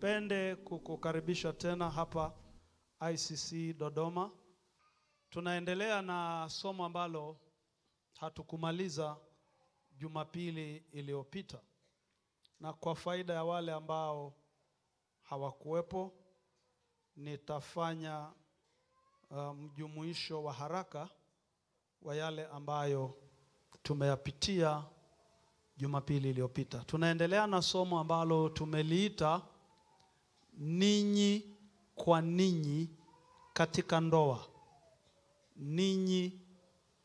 Pende kukukaribisha tena hapa ICC Dodoma. Tunaendelea na somo ambalo hatukumaliza Jumapili iliyopita. Na kwa faida ya wale ambao hawakuwepo, nitafanya mjumuisho wa haraka wa yale ambayo tumeyapitia Jumapili iliyopita. Tunaendelea na somo ambalo tumeliita ninyi kwa ninyi katika ndoa. Ninyi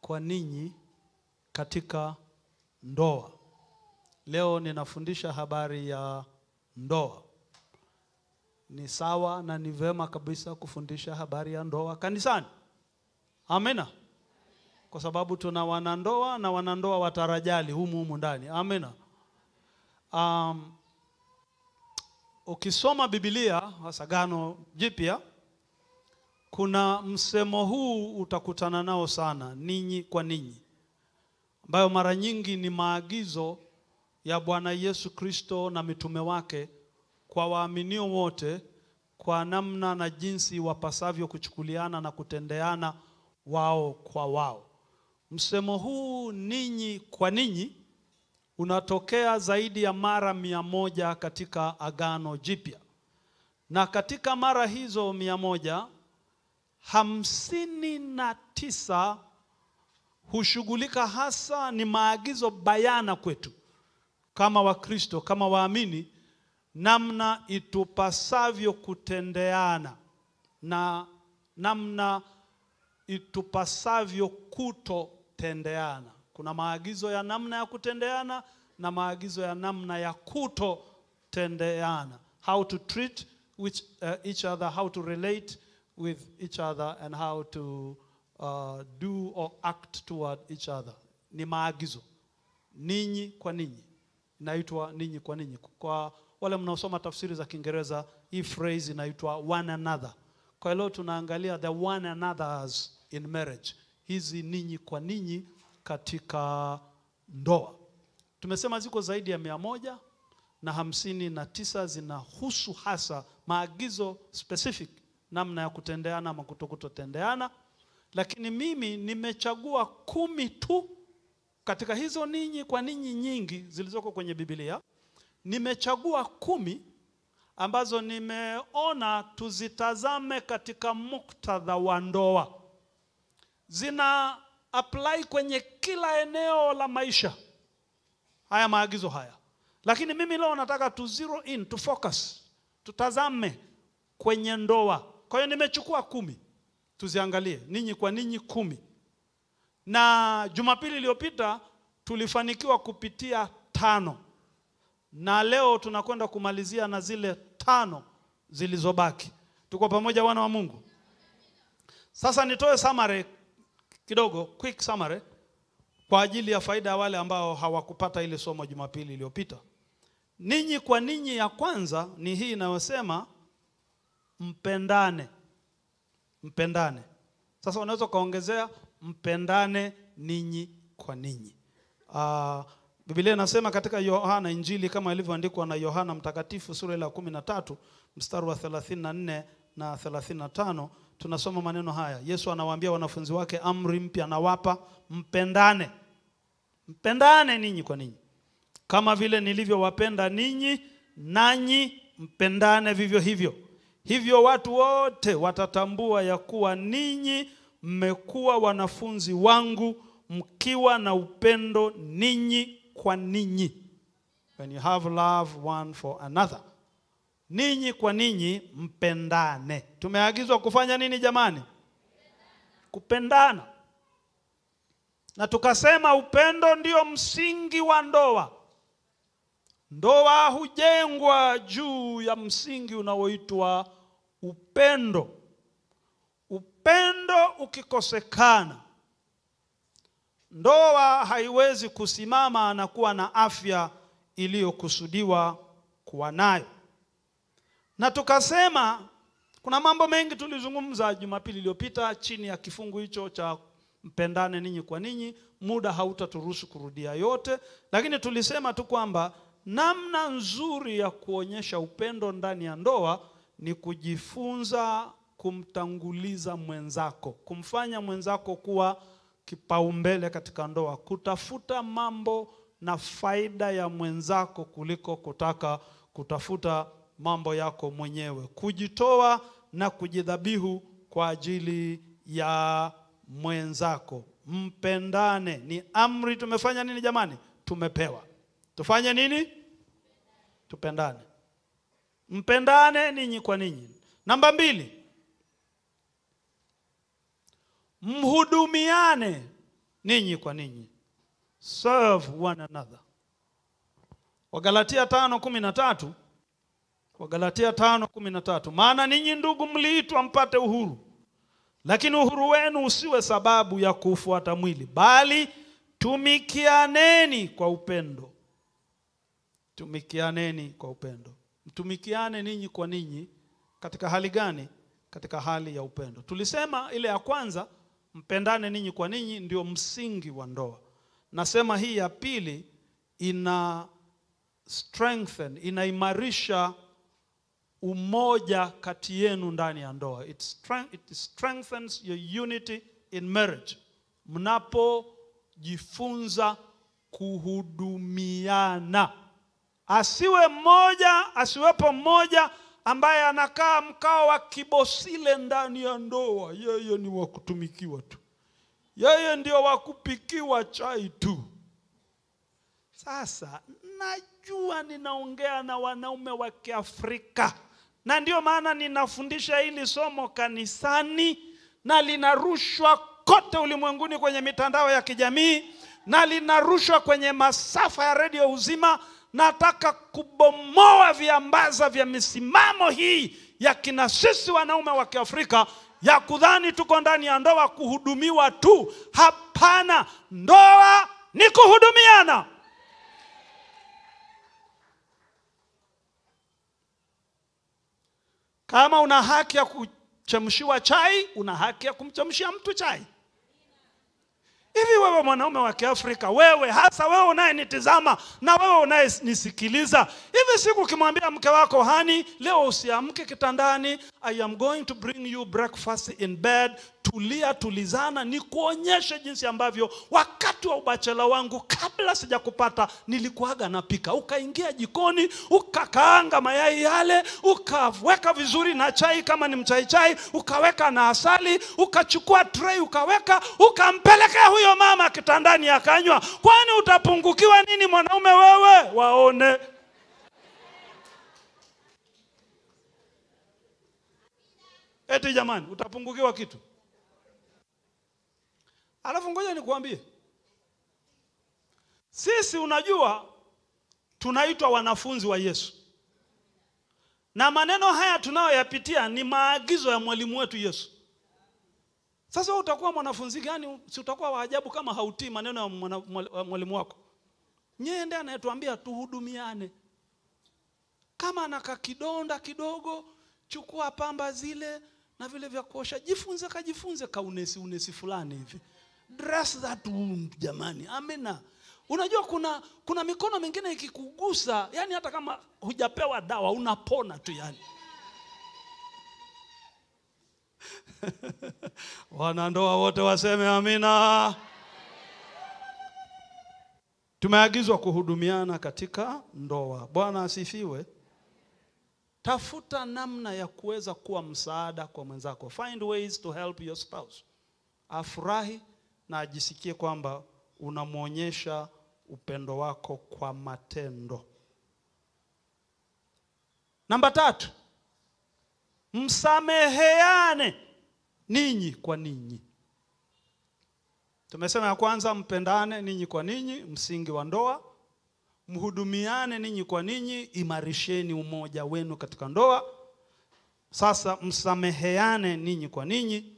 kwa ninyi katika ndoa. Leo ninafundisha habari ya ndoa. Ni sawa na ni vema kabisa kufundisha habari ya ndoa kanisani. Amina. Kwa sababu tuna wanandoa na wanandoa watarajali humu ndani. Amina. Ukisoma Biblia hasa Agano Jipya, kuna msemo huu utakutana nao sana, ninyi kwa ninyi, ambayo mara nyingi ni maagizo ya Bwana Yesu Kristo na mitume wake kwa waaminio wote, kwa namna na jinsi wapasavyo kuchukuliana na kutendeana wao kwa wao. Msemo huu ninyi kwa ninyi unatokea zaidi ya mara 100 katika Agano Jipya. Na katika mara hizo 100, 59 hushughulika hasa ni maagizo bayana kwetu kama Wakristo, kama waamini, namna itupasavyo kutendeana na namna itupasavyo kutotendeana. Kuna maagizo ya namna ya kutendeana na maagizo ya namna ya kutotendeana. How to treat each other, how to relate with each other, and how to do or act toward each other. Ni maagizo. Ninyi kwa ninyi. Inaitwa ninyi kwa ninyi. Kwa wale mnaosoma tafsiri za Kiingereza, hii phrase inaitwa one another. Kwa leo tunaangalia the one another's in marriage. Hizi ninyi kwa ninyi katika ndoa. Tumesema ziko zaidi ya 100 na 59 zinahusu hasa maagizo specific, namna ya kutendeana ama kutokutendeana. Lakini mimi nimechagua 10 tu katika hizo ninyi kwa ninyi nyingi zilizoko kwenye Biblia. Nimechagua 10 ambazo nimeona tuzitazame katika muktadha wa ndoa. Zina apply kwenye kila eneo la maisha, haya maagizo haya. Lakini mimi leo nataka tu zero in, to focus, tutazame kwenye ndoa. Kwa hiyo nimechukua 10 tuziangalie, ninyi kwa ninyi 10. Na Jumapili iliyopita tulifanikiwa kupitia 5. Na leo tunakwenda kumalizia na zile 5 zilizobaki. Tuko pamoja wana wa Mungu? Sasa nitoe summary kidogo, quick summary, kwa ajili ya faida ya wale ambao hawakupata ile somo Jumapili iliyopita. Ninyi kwa ninyi ya kwanza ni hii inayosema mpendane. Mpendane. Sasa unaweza kaongezea mpendane ninyi kwa ninyi. Biblia inasema katika Yohana, Injili kama ilivyoandikwa na Yohana Mtakatifu sura ya 13 mstari wa 34 na 35, tunasoma maneno haya. Yesu anawaambia wanafunzi wake, amri mpya nawapa, mpendane. Mpendane ninyi kwa ninyi. Kama vile nilivyowapenda ninyi, nanyi mpendane vivyo hivyo. Hivyo watu wote watatambua ya kuwa ninyi mmekuwa wanafunzi wangu, mkiwa na upendo ninyi kwa ninyi. When you have love one for another. Ninyi kwa ninyi mpendane. Tumeagizwa kufanya nini jamani? Kupendana. Na tukasema upendo ndio msingi wa ndoa. Ndoa hujengwa juu ya msingi unaoitwa upendo. Upendo ukikosekana, ndoa haiwezi kusimama na kuwa na afya iliyokusudiwa kuwa nayo. Na tukasema kuna mambo mengi tulizungumza Jumapili iliyopita chini ya kifungu hicho cha mpendane ninyi kwa ninyi. Muda hautaturuhusu kurudia yote, lakini tulisema tu kwamba namna nzuri ya kuonyesha upendo ndani ya ndoa ni kujifunza kumtanguliza mwenzako, kumfanya mwenzako kuwa kipaumbele katika ndoa, kutafuta mambo na faida ya mwenzako kuliko kutafuta mambo yako mwenyewe, kujitoa na kujidhabihu kwa ajili ya mwenzako. Mpendane, ni amri. Tumefanya nini jamani? Tumepewa. Tufanye nini? Tupendane. Mpendane ninyi kwa ninyi. Namba 2, mhudumiane ninyi kwa ninyi. Serve one another. Wagalatia 5:13. Wagalatia 5:13. Maana ninyi ndugu mliitwa mpate uhuru, lakini uhuru wenu usiwe sababu ya kufuata mwili, bali tumikianeni kwa upendo. Tumikianeni kwa upendo. Mtumikiane ninyi kwa ninyi katika hali gani? Katika hali ya upendo. Tulisema ile ya kwanza, mpendane ninyi kwa ninyi, ndio msingi wa ndoa. Nasema hii ya pili inaimarisha umoja kati yenu ndani ya ndoa. It strengthens your unity in marriage. Mnapojifunza kuhudumiana. Asiwepo mmoja ambaye anakaa mkao wa kibosile ndani ya ndoa. Yeye ni wa kutumikiwa tu. Yeye ndio wa kupikiwa chai tu. Sasa najua ninaongea na wanaume wa Kiafrika, na ndio maana ninafundisha hili somo kanisani, na linarushwa kote ulimwenguni kwenye mitandao ya kijamii, na linarushwa kwenye masafa ya redio Uzima. Nataka kubomoa viambaza vya misimamo hii ya kina sisi wanaume wa Kiafrika ya kudhani tuko ndani ya ndoa kuhudumiwa tu. Hapana, ndoa ni kuhudumiana. Kama una haki ya kuchemshiwa chai, una haki ya kumchemshia mtu chai. Hivi wewe mwanaume wa Kiafrika, wewe hasa wewe unayenitazama na wewe unayenisikiliza, hivi siku ukimwambia mke wako, hani, leo usiamke kitandani, I am going to bring you breakfast in bed, tulia, tulizana, ni kuonyeshe jinsi ambavyo wakati wa ubachela wangu kabla sijakupata nilikuaga napika. Ukaingia jikoni, ukakaanga mayai yale, ukaweka vizuri na chai kama ni mchai, ukaweka na asali, ukachukua tray ukaweka, ukampelekea huyo mama kitandani akanywa. Kwani utapungukiwa nini mwanaume wewe? Waone. Eti jamani, utapungukiwa kitu? Alafu ngoja nikuambie, sisi unajua tunaitwa wanafunzi wa Yesu, na maneno haya tunayoyapitia ni maagizo ya mwalimu wetu Yesu. Sasa utakuwa mwanafunzi gani? Si utakuwa wa ajabu kama hautii maneno ya mwalimu wako. Yeye ndiye anayetuambia tuhudumiane. Kama anaka kidonda kidogo, chukua pamba zile na vile vya kuosha, kajifunze unesi fulani hivi. Dress that wound jamani. Amina. Unajua kuna mikono mingine ikikugusa, yani hata kama hujapewa dawa unapona tu yani. Wanandoa wote waseme amina. Tumeagizwa kuhudumiana katika ndoa. Bwana asifiwe. Tafuta namna ya kuweza kuwa msaada kwa mwenzako. Find ways to help your spouse. Afurahi na ajisikie kwamba unamuonyesha upendo wako kwa matendo. Namba 3, msameheane ninyi kwa ninyi. Tumesema ya kwanza, mpendane ninyi kwa ninyi, msingi wa ndoa. Mhudumiane ninyi kwa ninyi, imarisheni umoja wenu katika ndoa. Sasa msameheane ninyi kwa ninyi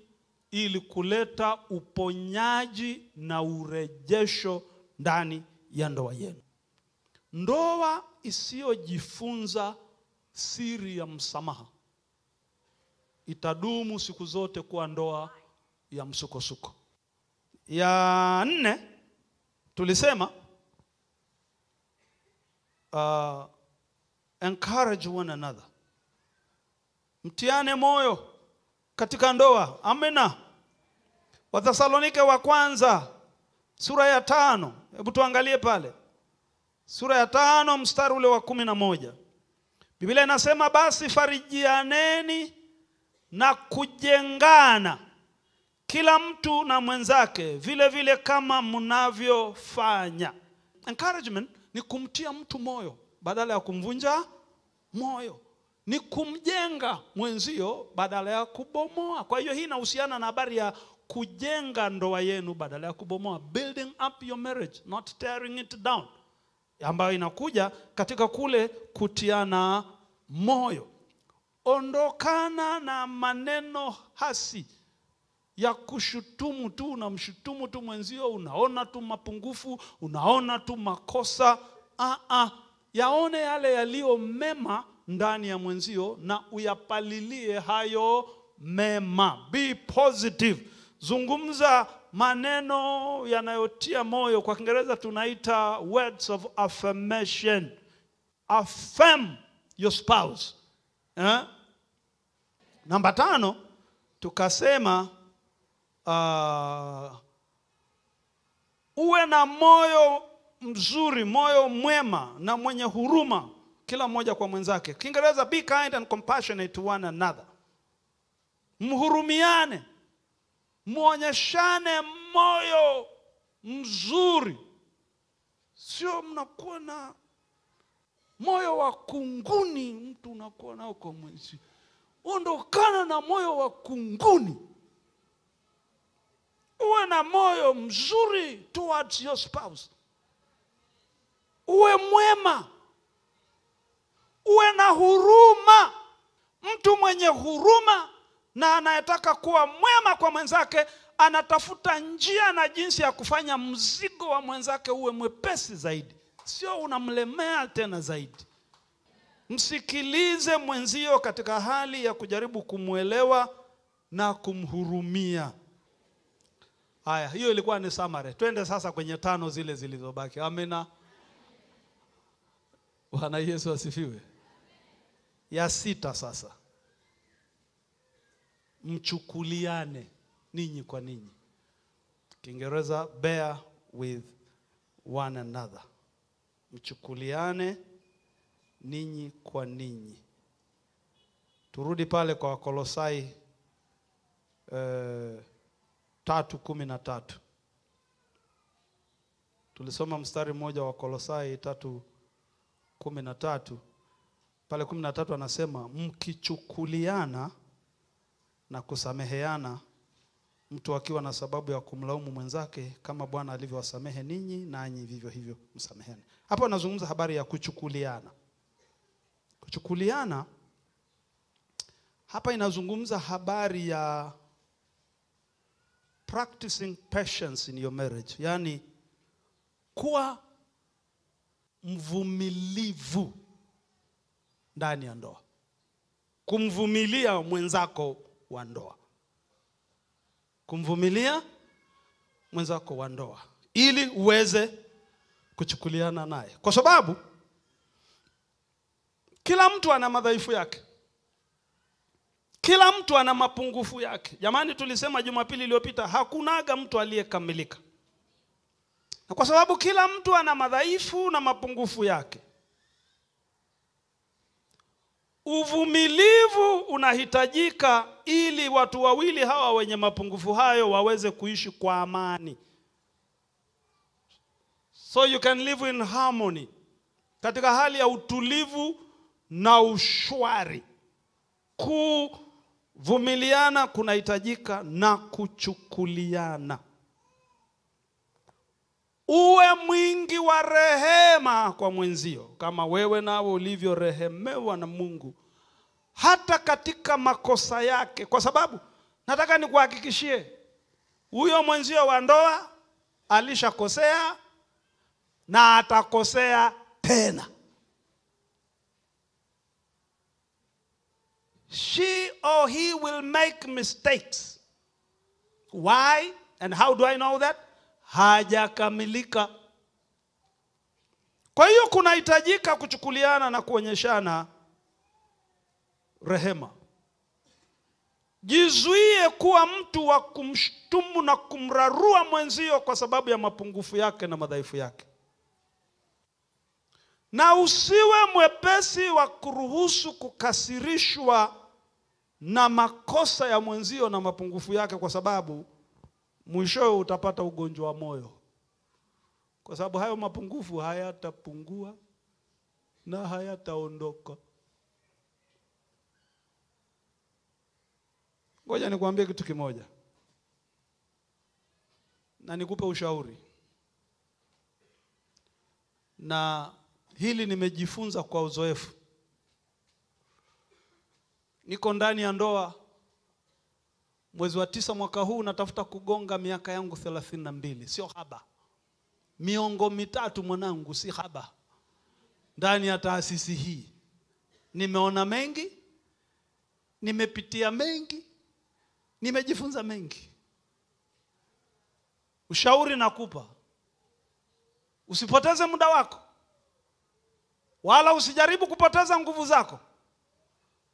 ili kuleta uponyaji na urejesho ndani ya ndoa yenu. Ndoa isiyojifunza siri ya msamaha itadumu siku zote kuwa ndoa ya msukosuko. Ya 4 tulisema encourage one another. Mtiane moyo katika ndoa. Amina. Wathesalonike wa kwanza sura ya 5. Hebu tuangalie pale. Sura ya 5 mstari ule wa 11. Biblia inasema basi farijianeni na kujengana kila mtu na mwenzake vile vile kama mnavyofanya. Encouragement ni kumtia mtu moyo badala ya kumvunja moyo. Ni kumjenga mwenzio badala ya kubomoa. Kwa hiyo hii inahusiana na habari ya kujenga ndoa yenu badala ya kubomoa. Building up your marriage, not tearing it down. Ambayo inakuja katika kule kutiana moyo. Ondokana na maneno hasi ya kushutumu tu. Unamshutumu tu mwenzio, unaona tu mapungufu, unaona tu makosa. Yaone yale yaliyo mema ndani ya mwenzio na uyapalilie hayo mema. Be positive. Zungumza maneno yanayotia moyo. Kwa Kiingereza tunaita words of affirmation. Affirm your spouse. Namba 5 tukasema uwe na moyo mzuri, moyo mwema na mwenye huruma kila mmoja kwa mwenzake. Kiingereza be kind and compassionate to one another. Mhurumiane. Muonyeshane moyo mzuri. Sio mnakuwa na moyo wa kunguni, mtu unakuwa nao kwa mwenzi. Ondokana na moyo wa kunguni. Uwe na moyo mzuri towards your spouse. Uwe mwema. Uwe na huruma. Mtu mwenye huruma na anayetaka kuwa mwema kwa mwenzake anatafuta njia na jinsi ya kufanya mzigo wa mwenzake uwe mwepesi zaidi. Sio unamlemea tena zaidi. Msikilize mwenzio katika hali ya kujaribu kumuelewa na kumhurumia. Haya, hiyo ilikuwa ni summary. Twende sasa kwenye 5 zile zilizobaki. Amina. Bwana Yesu asifiwe. Ya 6 sasa. Mchukuliane ninyi kwa ninyi. Kiingereza bear with one another. Mchukuliane ninyi kwa ninyi. Turudi pale kwa Wakolosai 3:13. Tulisoma mstari mmoja wa Kolosai 3:13. Pale 13 anasema mkichukuliana na kusameheana, mtu akiwa na sababu ya kumlaumu mwenzake, kama Bwana alivyowasamehe ninyi, nanyi vivyo hivyo msameheni. Hapo anazungumza habari ya kuchukuliana. Kuchukuliana hapa inazungumza habari ya practicing patience in your marriage. Yani kuwa mvumilivu ndani ya ndoa. Kumvumilia mwenzako wa ndoa. Kumvumilia mwenzako wa ndoa ili uweze kuchukuliana naye. Kwa sababu kila mtu ana madhaifu yake. Kila mtu ana mapungufu yake. Jamani, tulisema Jumapili iliyopita hakunaga mtu aliyekamilika. Na kwa sababu kila mtu ana madhaifu na mapungufu yake, uvumilivu unahitajika ili watu wawili hawa wenye mapungufu hayo waweze kuishi kwa amani. So you can live in harmony. Katika hali ya utulivu na ushwari. Kuvumiliana kunahitajika na kuchukuliana. Uwe mwingi wa rehema kwa mwenzio, kama wewe nawe ulivyo rehemewa na Mungu, hata katika makosa yake. Kwa sababu nataka nikuhakikishie, huyo mwenzio wa ndoa alishakosea na atakosea tena. She or he will make mistakes. Why and how do I know that? Hajakamilika. Kwa hiyo kunahitajika kuchukuliana na kuonyeshana rehema. Jizuie kuwa mtu wa kumshtumu na kumrarua mwenzio kwa sababu ya mapungufu yake na madhaifu yake. Na usiwe mwepesi wa kuruhusu kukasirishwa na makosa ya mwenzio na mapungufu yake, kwa sababu mwishowe utapata ugonjwa wa moyo. Kwa sababu hayo mapungufu hayatapungua na hayataondoka. Ngoja nikwambie kitu kimoja, na nikupe ushauri. Na hili nimejifunza kwa uzoefu. Niko ndani ya ndoa, mwezi wa 9 mwaka huu natafuta kugonga miaka yangu 32. Sio haba. Miongo 3 mwanangu, si haba. Ndani ya taasisi hii nimeona mengi, nimepitia mengi, nimejifunza mengi. Ushauri nakupa, usipoteze muda wako, wala usijaribu kupoteza nguvu zako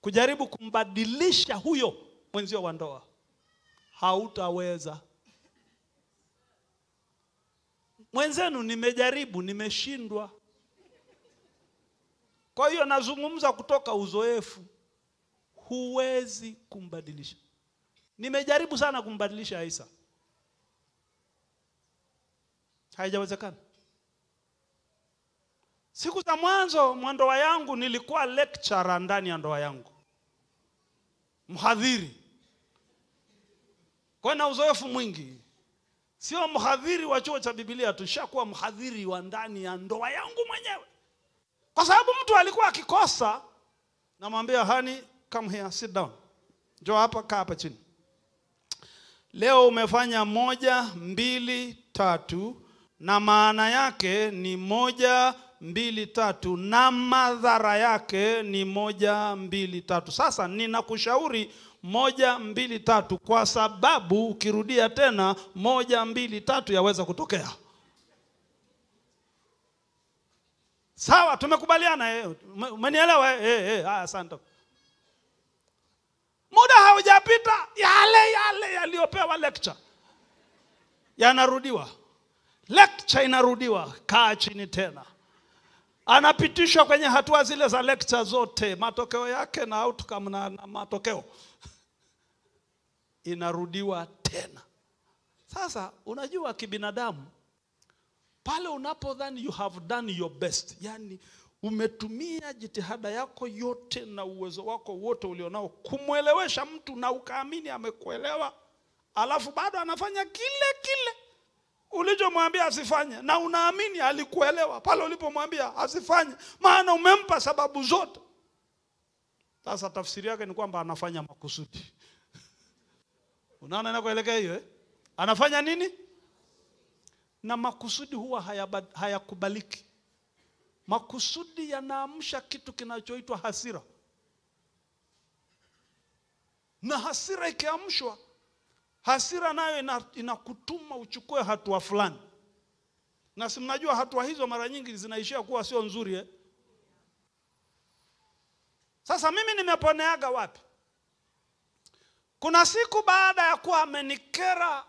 kujaribu kumbadilisha huyo mwenzio wa ndoa. Hautaweza. Mwenzenu nimejaribu, nimeshindwa. Kwa hiyo nazungumza kutoka uzoefu. Huwezi kumbadilisha. Nimejaribu sana kumbadilisha Aisha. Haijawezekana. Siku za mwanzo mwa ndoa yangu nilikuwa lecturer ndani ya ndoa yangu, mhadhiri. Kwa na uzoefu mwingi. Sio mhadhiri wa chuo cha Biblia, tushakuwa mhadhiri wa ndani ya ndoa yangu mwenyewe. Kwa sababu mtu alikuwa akikosa, namwambia honey, come here, sit down. Njoo hapa, kaa hapa chini. Leo umefanya 1, 2, 3 na maana yake ni 1, 2, 3 na madhara yake ni 1, 2, 3. Sasa ninakushauri 1, 2, 3 kwa sababu ukirudia tena 1, 2, 3 yaweza kutokea. Sawa, tumekubaliana? Umenielewa? Asante. Muda haujapita, yale yaliyopewa lecture yanarudiwa. Lecture inarudiwa, kaa chini tena. Anapitishwa kwenye hatua zile za lecture zote, matokeo yake na outcome na matokeo. Inarudiwa tena. Sasa unajua kibinadamu, pale unapodhani you have done your best, yani umetumia jitihada yako yote na uwezo wako wote ulionao kumuelewesha mtu na ukaamini amekuelewa, alafu bado anafanya kile ulichomwambia asifanye, na unaamini alikuelewa pale ulipomwambia asifanye, maana umempa sababu zote. Sasa tafsiri yake ni kwamba anafanya makusudi. Unaona inakoelekea hiyo? Anafanya nini? Na makusudi huwa hayakubaliki. Makusudi yanaamsha kitu kinachoitwa hasira. Na hasira ikiamshwa, hasira nayo inakutuma uchukue hatua fulani. Na si mnajua hatua hizo mara nyingi zinaishia kuwa sio nzuri. Sasa mimi nimeponeaga wapi? Kuna siku baada ya kuwa amenikera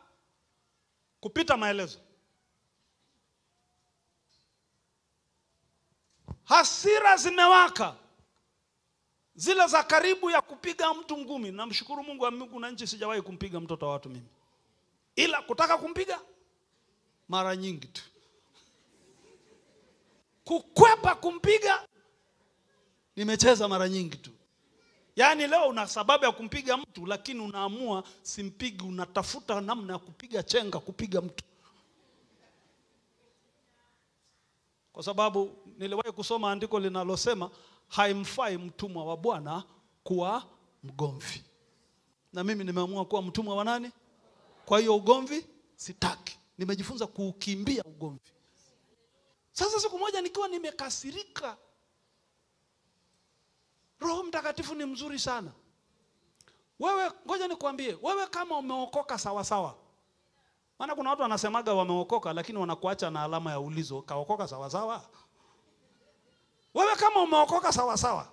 kupita maelezo, hasira zimewaka, zile za karibu ya kupiga mtu ngumi. Namshukuru Mungu wa mbingu na nchi, sijawahi kumpiga mtoto wa watu mimi, ila kutaka kumpiga mara nyingi tu. Kukwepa kumpiga nimecheza mara nyingi tu. Yaani leo una sababu ya kumpiga mtu, lakini unaamua simpigi, unatafuta namna ya kupiga chenga kupiga mtu. Kwa sababu niliwahi kusoma andiko linalosema haimfai mtumwa wa Bwana kuwa mgomvi. Na mimi nimeamua kuwa mtumwa wa nani? Kwa hiyo ugomvi sitaki. Nimejifunza kuukimbia ugomvi. Sasa siku moja nikiwa nimekasirika, Roho Mtakatifu ni mzuri sana. Wewe, ngoja nikwambie, wewe kama umeokoka sawa sawa. Maana kuna watu wanasemaga wameokoka lakini wanakuacha na alama ya ulizo, kaokoka sawa sawa. Wewe kama umeokoka sawa sawa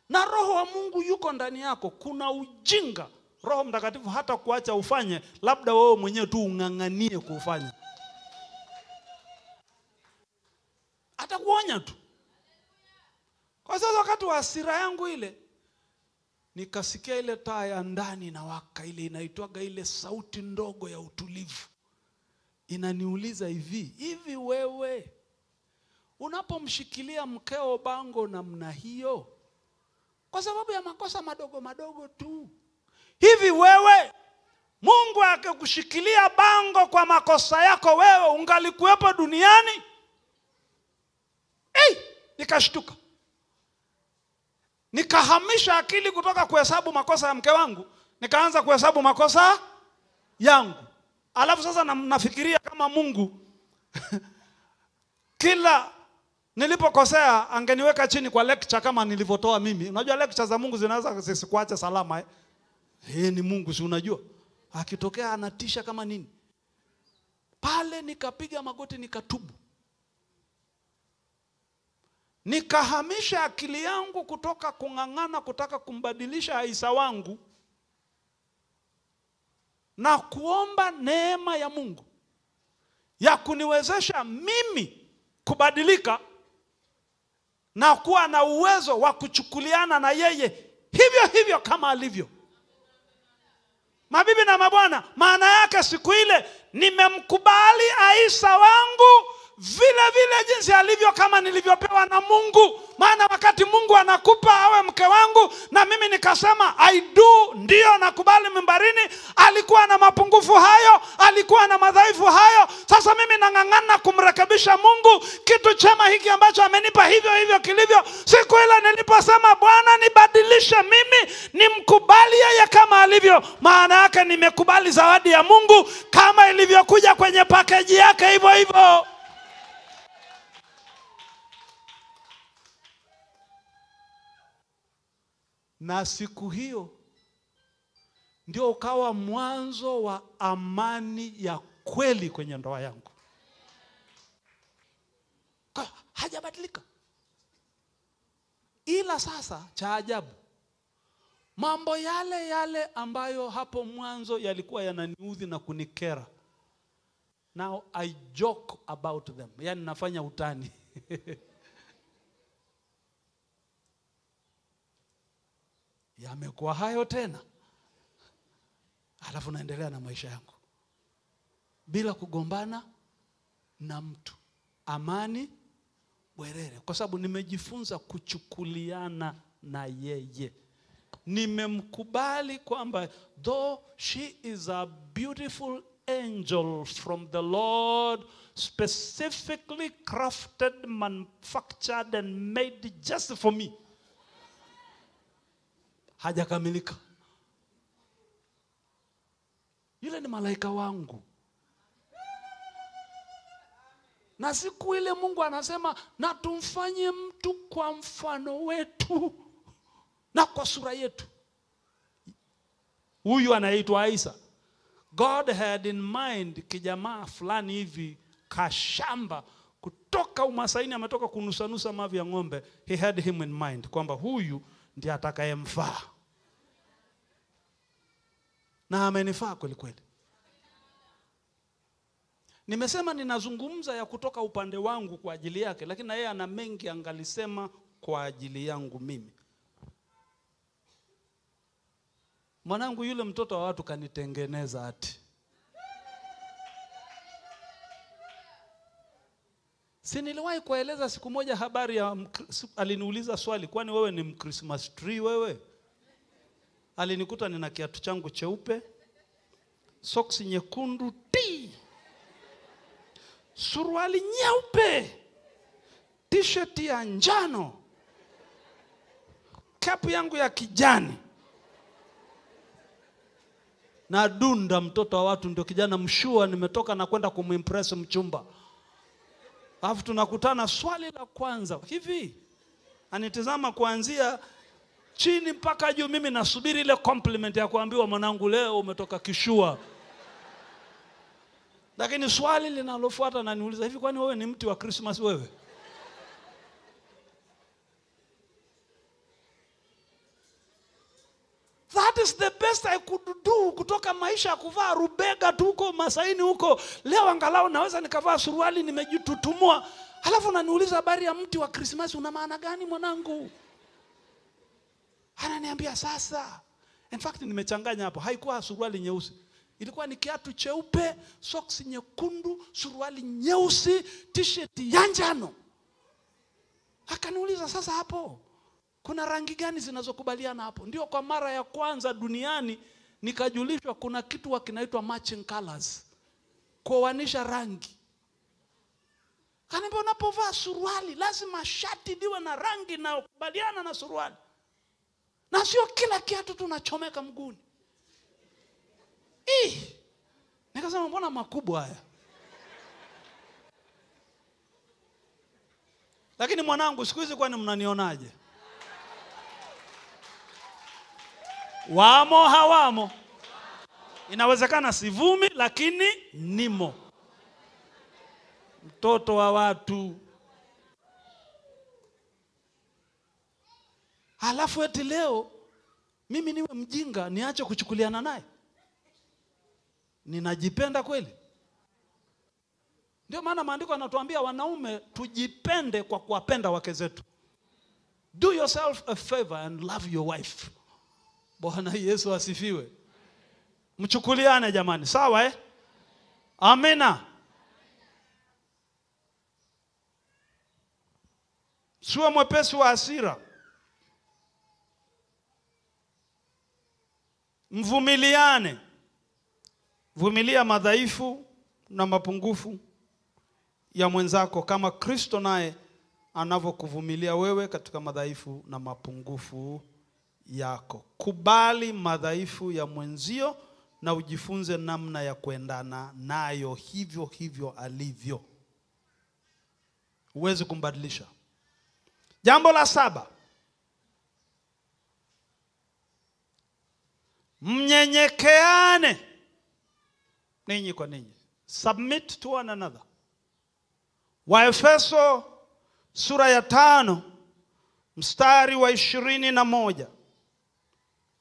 na Roho wa Mungu yuko ndani yako, kuna ujinga Roho Mtakatifu hata kuacha ufanye, labda wewe mwenyewe tu unganganie kufanya. Atakuonya tu. Kwa sababu wakati wa hasira yangu ile, nikasikia ile taa ya ndani na waka, ile inaitwaga ile sauti ndogo ya utulivu. Inaniuliza hivi wewe unapomshikilia mkeo bango namna hiyo kwa sababu ya makosa madogo madogo tu, hivi wewe Mungu akakushikilia bango kwa makosa yako, wewe ungalikuwepo duniani? Nikashtuka. Nikahamisha akili kutoka kuhesabu makosa ya mke wangu, nikaanza kuhesabu makosa yangu. Alafu sasa nafikiria kama Mungu kila nilipokosea angeniweka chini kwa lecture kama nilivyotoa mimi. Unajua lecture za Mungu zinaweza zisikuache salama ni Mungu, si unajua? Akitokea anatisha kama nini. Pale nikapiga magoti nikatubu. Nikahamisha akili yangu kutoka kungangana kutaka kumbadilisha Aisa wangu na kuomba neema ya Mungu ya kuniwezesha mimi kubadilika na kuwa na uwezo wa kuchukuliana na yeye hivyo hivyo kama alivyo. Mabibi na mabwana, maana yake siku ile nimemkubali Aisa wangu vile vile jinsi alivyo kama nilivyopewa na Mungu. Maana wakati Mungu anakupa awe mke wangu na mimi nikasema I do, ndio nakubali mimbarini, alikuwa na mapungufu hayo, alikuwa na madhaifu hayo. Sasa mimi nangangana kumrekebisha Mungu kitu chema hiki ambacho amenipa hivyo hivyo kilivyo. Siku ile niliposema Bwana nibadilishe mimi nimkubali yeye kama alivyo, maana yake nimekubali zawadi ya Mungu kama ilivyokuja kwenye package yake hivyo hivyo. Na siku hiyo ndio ukawa mwanzo wa amani ya kweli kwenye ndoa yangu. Hajabadilika. Ila sasa cha ajabu, mambo yale ambayo hapo mwanzo yalikuwa yananiudhi na kunikera, now I joke about them. Yani nafanya utani. Yamekuwa hayo tena. Alafu naendelea na maisha yangu bila kugombana na mtu, amani bwerere, kwa sababu nimejifunza kuchukuliana na yeye. Nimemkubali kwamba though she is a beautiful angel from the Lord, specifically crafted, manufactured and made just for me, hajakamilika. Yule ni malaika wangu. Na siku ile Mungu anasema na tumfanye mtu kwa mfano wetu na kwa sura yetu. Huyu anaitwa Aisa. God had in mind kijamaa fulani hivi kashamba kutoka Umasaini, ametoka kunusanusa mavi ya ng'ombe. He had him in mind kwamba huyu ndiye atakayemfaa. Na amenifaa kweli kweli. Nimesema ninazungumza ya kutoka upande wangu kwa ajili yake, lakini na yeye ana mengi angalisema kwa ajili yangu mimi. Mwanangu yule mtoto wa watu kanitengeneza ati. Si niliwahi kueleza siku moja habari ya aliniuliza swali, kwani wewe ni Christmas tree wewe? Alinikuta nina kiatu changu cheupe, socks nyekundu, suruali nyeupe, t-shirt ya njano, kapu yangu ya kijani. Na dunda mtoto wa watu, ndio kijana mshua, nimetoka na kwenda kumimpress mchumba. Alafu tunakutana, swali la kwanza hivi, anitazama kuanzia chini mpaka juu, mimi nasubiri ile compliment ya kuambiwa mwanangu leo umetoka kishua. Lakini swali linalofuata ananiuliza, hivi kwani wewe ni mti wa Christmas wewe? That is the best I could do kutoka maisha ya kuvaa rubega tu huko Masaini huko. Leo angalau naweza nikavaa suruali nimejitutumua. Halafu unaniuliza habari ya mti wa Krismasi una maana gani mwanangu? Ananiambia sasa. In fact nimechanganya hapo. Haikuwa suruali nyeusi. Ilikuwa ni kiatu cheupe, socks nyekundu, suruali nyeusi, t-shirt ya njano. Akaniuliza sasa hapo kuna rangi gani zinazokubaliana hapo? Ndio kwa mara ya kwanza duniani nikajulishwa kuna kitu kinaitwa matching colors. Kuoanisha rangi. Kaniambia unapovaa suruali lazima shati liwe na rangi inayokubaliana na suruali. Na sio kila kiatu tunachomeka mguuni. Nikasema mbona makubwa haya? Lakini mwanangu siku hizi kwani mnanionaje? Wamo hawamo? Inawezekana sivumi lakini nimo. Mtoto wa watu. Halafu eti leo mimi niwe mjinga niache kuchukuliana naye? Ninajipenda kweli? Ndio maana maandiko yanatuambia wanaume tujipende kwa kuwapenda wake zetu. Do yourself a favor and love your wife. Bwana Yesu asifiwe. Mchukuliane jamani, sawa eh? Amina. Sio mwepesi wa hasira. Mvumiliane. Vumilia madhaifu na mapungufu ya mwenzako kama Kristo naye anavyokuvumilia wewe katika madhaifu na mapungufu yako. Kubali madhaifu ya mwenzio na ujifunze namna ya kuendana nayo hivyo hivyo alivyo. Huwezi kumbadilisha. Jambo la 7. Mnyenyekeane ninyi kwa ninyi. Submit to one another. Waefeso sura ya 5 mstari wa 21.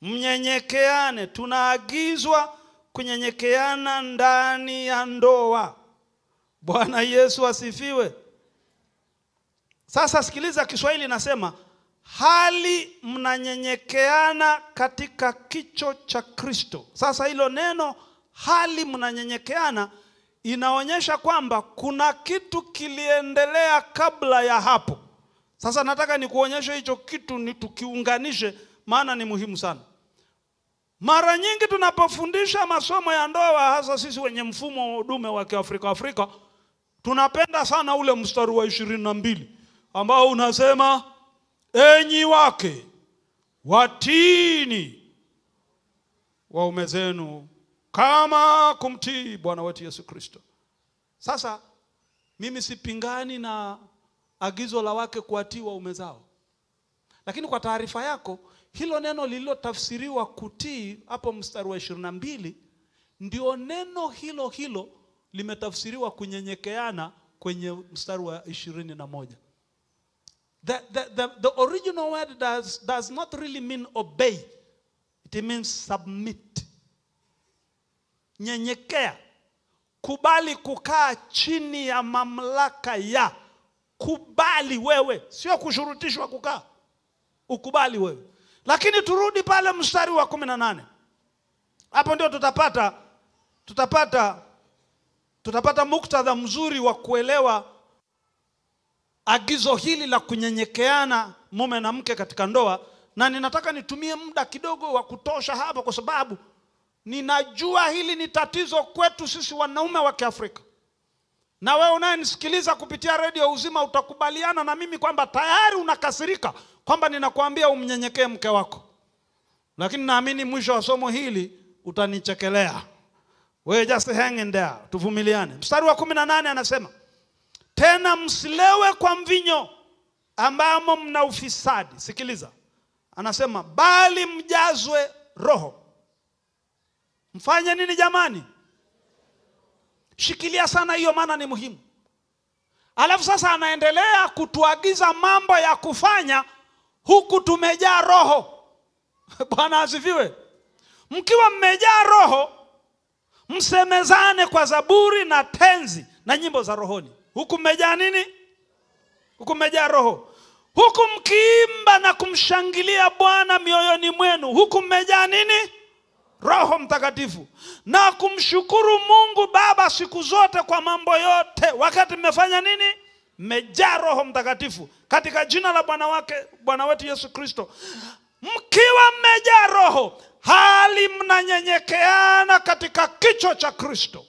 Mnyenyekeane, tunaagizwa kunyenyekeana ndani ya ndoa. Bwana Yesu asifiwe. Sasa sikiliza Kiswahili nasema hali mnanyenyekeana katika kicho cha Kristo. Sasa hilo neno hali mnanyenyekeana inaonyesha kwamba kuna kitu kiliendelea kabla ya hapo. Sasa nataka nikuonyeshe hicho kitu ni tukiunganishe maana ni muhimu sana. Mara nyingi tunapofundisha masomo ya ndoa hasa sisi wenye mfumo wa dume wa Kiafrika tunapenda sana ule mstari wa 22 ambao unasema enyi wake watini waume zenu kama kumtii Bwana wetu Yesu Kristo. Sasa mimi sipingani na agizo la wake kuwatii waume zao. Lakini kwa taarifa yako hilo neno lililotafsiriwa kutii hapo mstari wa 22 ndio neno hilo hilo limetafsiriwa kunyenyekeana kwenye mstari wa 21. The original word does not really mean obey. It means submit. Nyenyekea. Kubali kukaa chini ya mamlaka ya. Kubali wewe. Sio kushurutishwa kukaa. Ukubali wewe. Lakini turudi pale mstari wa 18. Hapo ndio tutapata muktadha mzuri wa kuelewa agizo hili la kunyenyekeana mume na mke katika ndoa. Na ninataka nitumie muda kidogo wa kutosha hapa kwa sababu ninajua hili ni tatizo kwetu sisi wanaume wa Kiafrika. Na wewe unayenisikiliza kupitia Radio Uzima utakubaliana na mimi kwamba tayari unakasirika kwamba ninakuambia umnyenyekee mke wako. Lakini naamini mwisho wa somo hili utanichekelea. Wewe just hang in there, tuvumiliane. Mstari wa 18 anasema tena msilewe kwa mvinyo ambamo mna ufisadi. Sikiliza. Anasema bali mjazwe roho. Mfanye nini jamani? Shikilia sana hiyo maana ni muhimu. Alafu sasa anaendelea kutuagiza mambo ya kufanya huku tumejaa roho. Bwana asifiwe. mkiwa mmejaa Roho, msemezane kwa zaburi na tenzi na nyimbo za rohoni. Huku mmejaa nini? Huku mmejaa Roho. Huku mkiimba na kumshangilia Bwana mioyoni mwenu. Huku mmejaa nini? Roho Mtakatifu. Na kumshukuru Mungu Baba siku zote kwa mambo yote. Wakati mmefanya nini? Mmejaa Roho Mtakatifu. Katika jina la Bwana wetu Yesu Kristo. Mkiwa mmejaa Roho, hali mnanyenyekeana katika kichwa cha Kristo.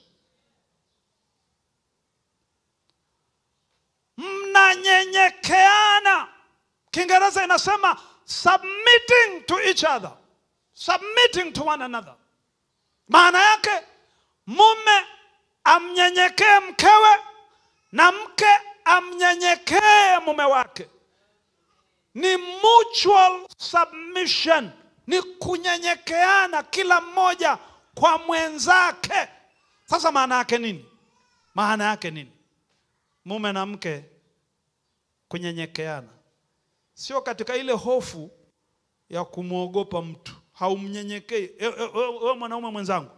Mnanyenyekeana. Kiingereza inasema submitting to each other. Submitting to one another. Maana yake mume amnyenyekee mkewe na mke amnyenyekee mume wake. Ni mutual submission. Ni kunyenyekeana kila mmoja kwa mwenzake. Sasa maana yake nini? Maana yake nini? Mume na mke kunyenyekeana. Sio katika ile hofu ya kumwogopa mtu. Haumnyenyekei. Wewe mwanaume mwenzangu,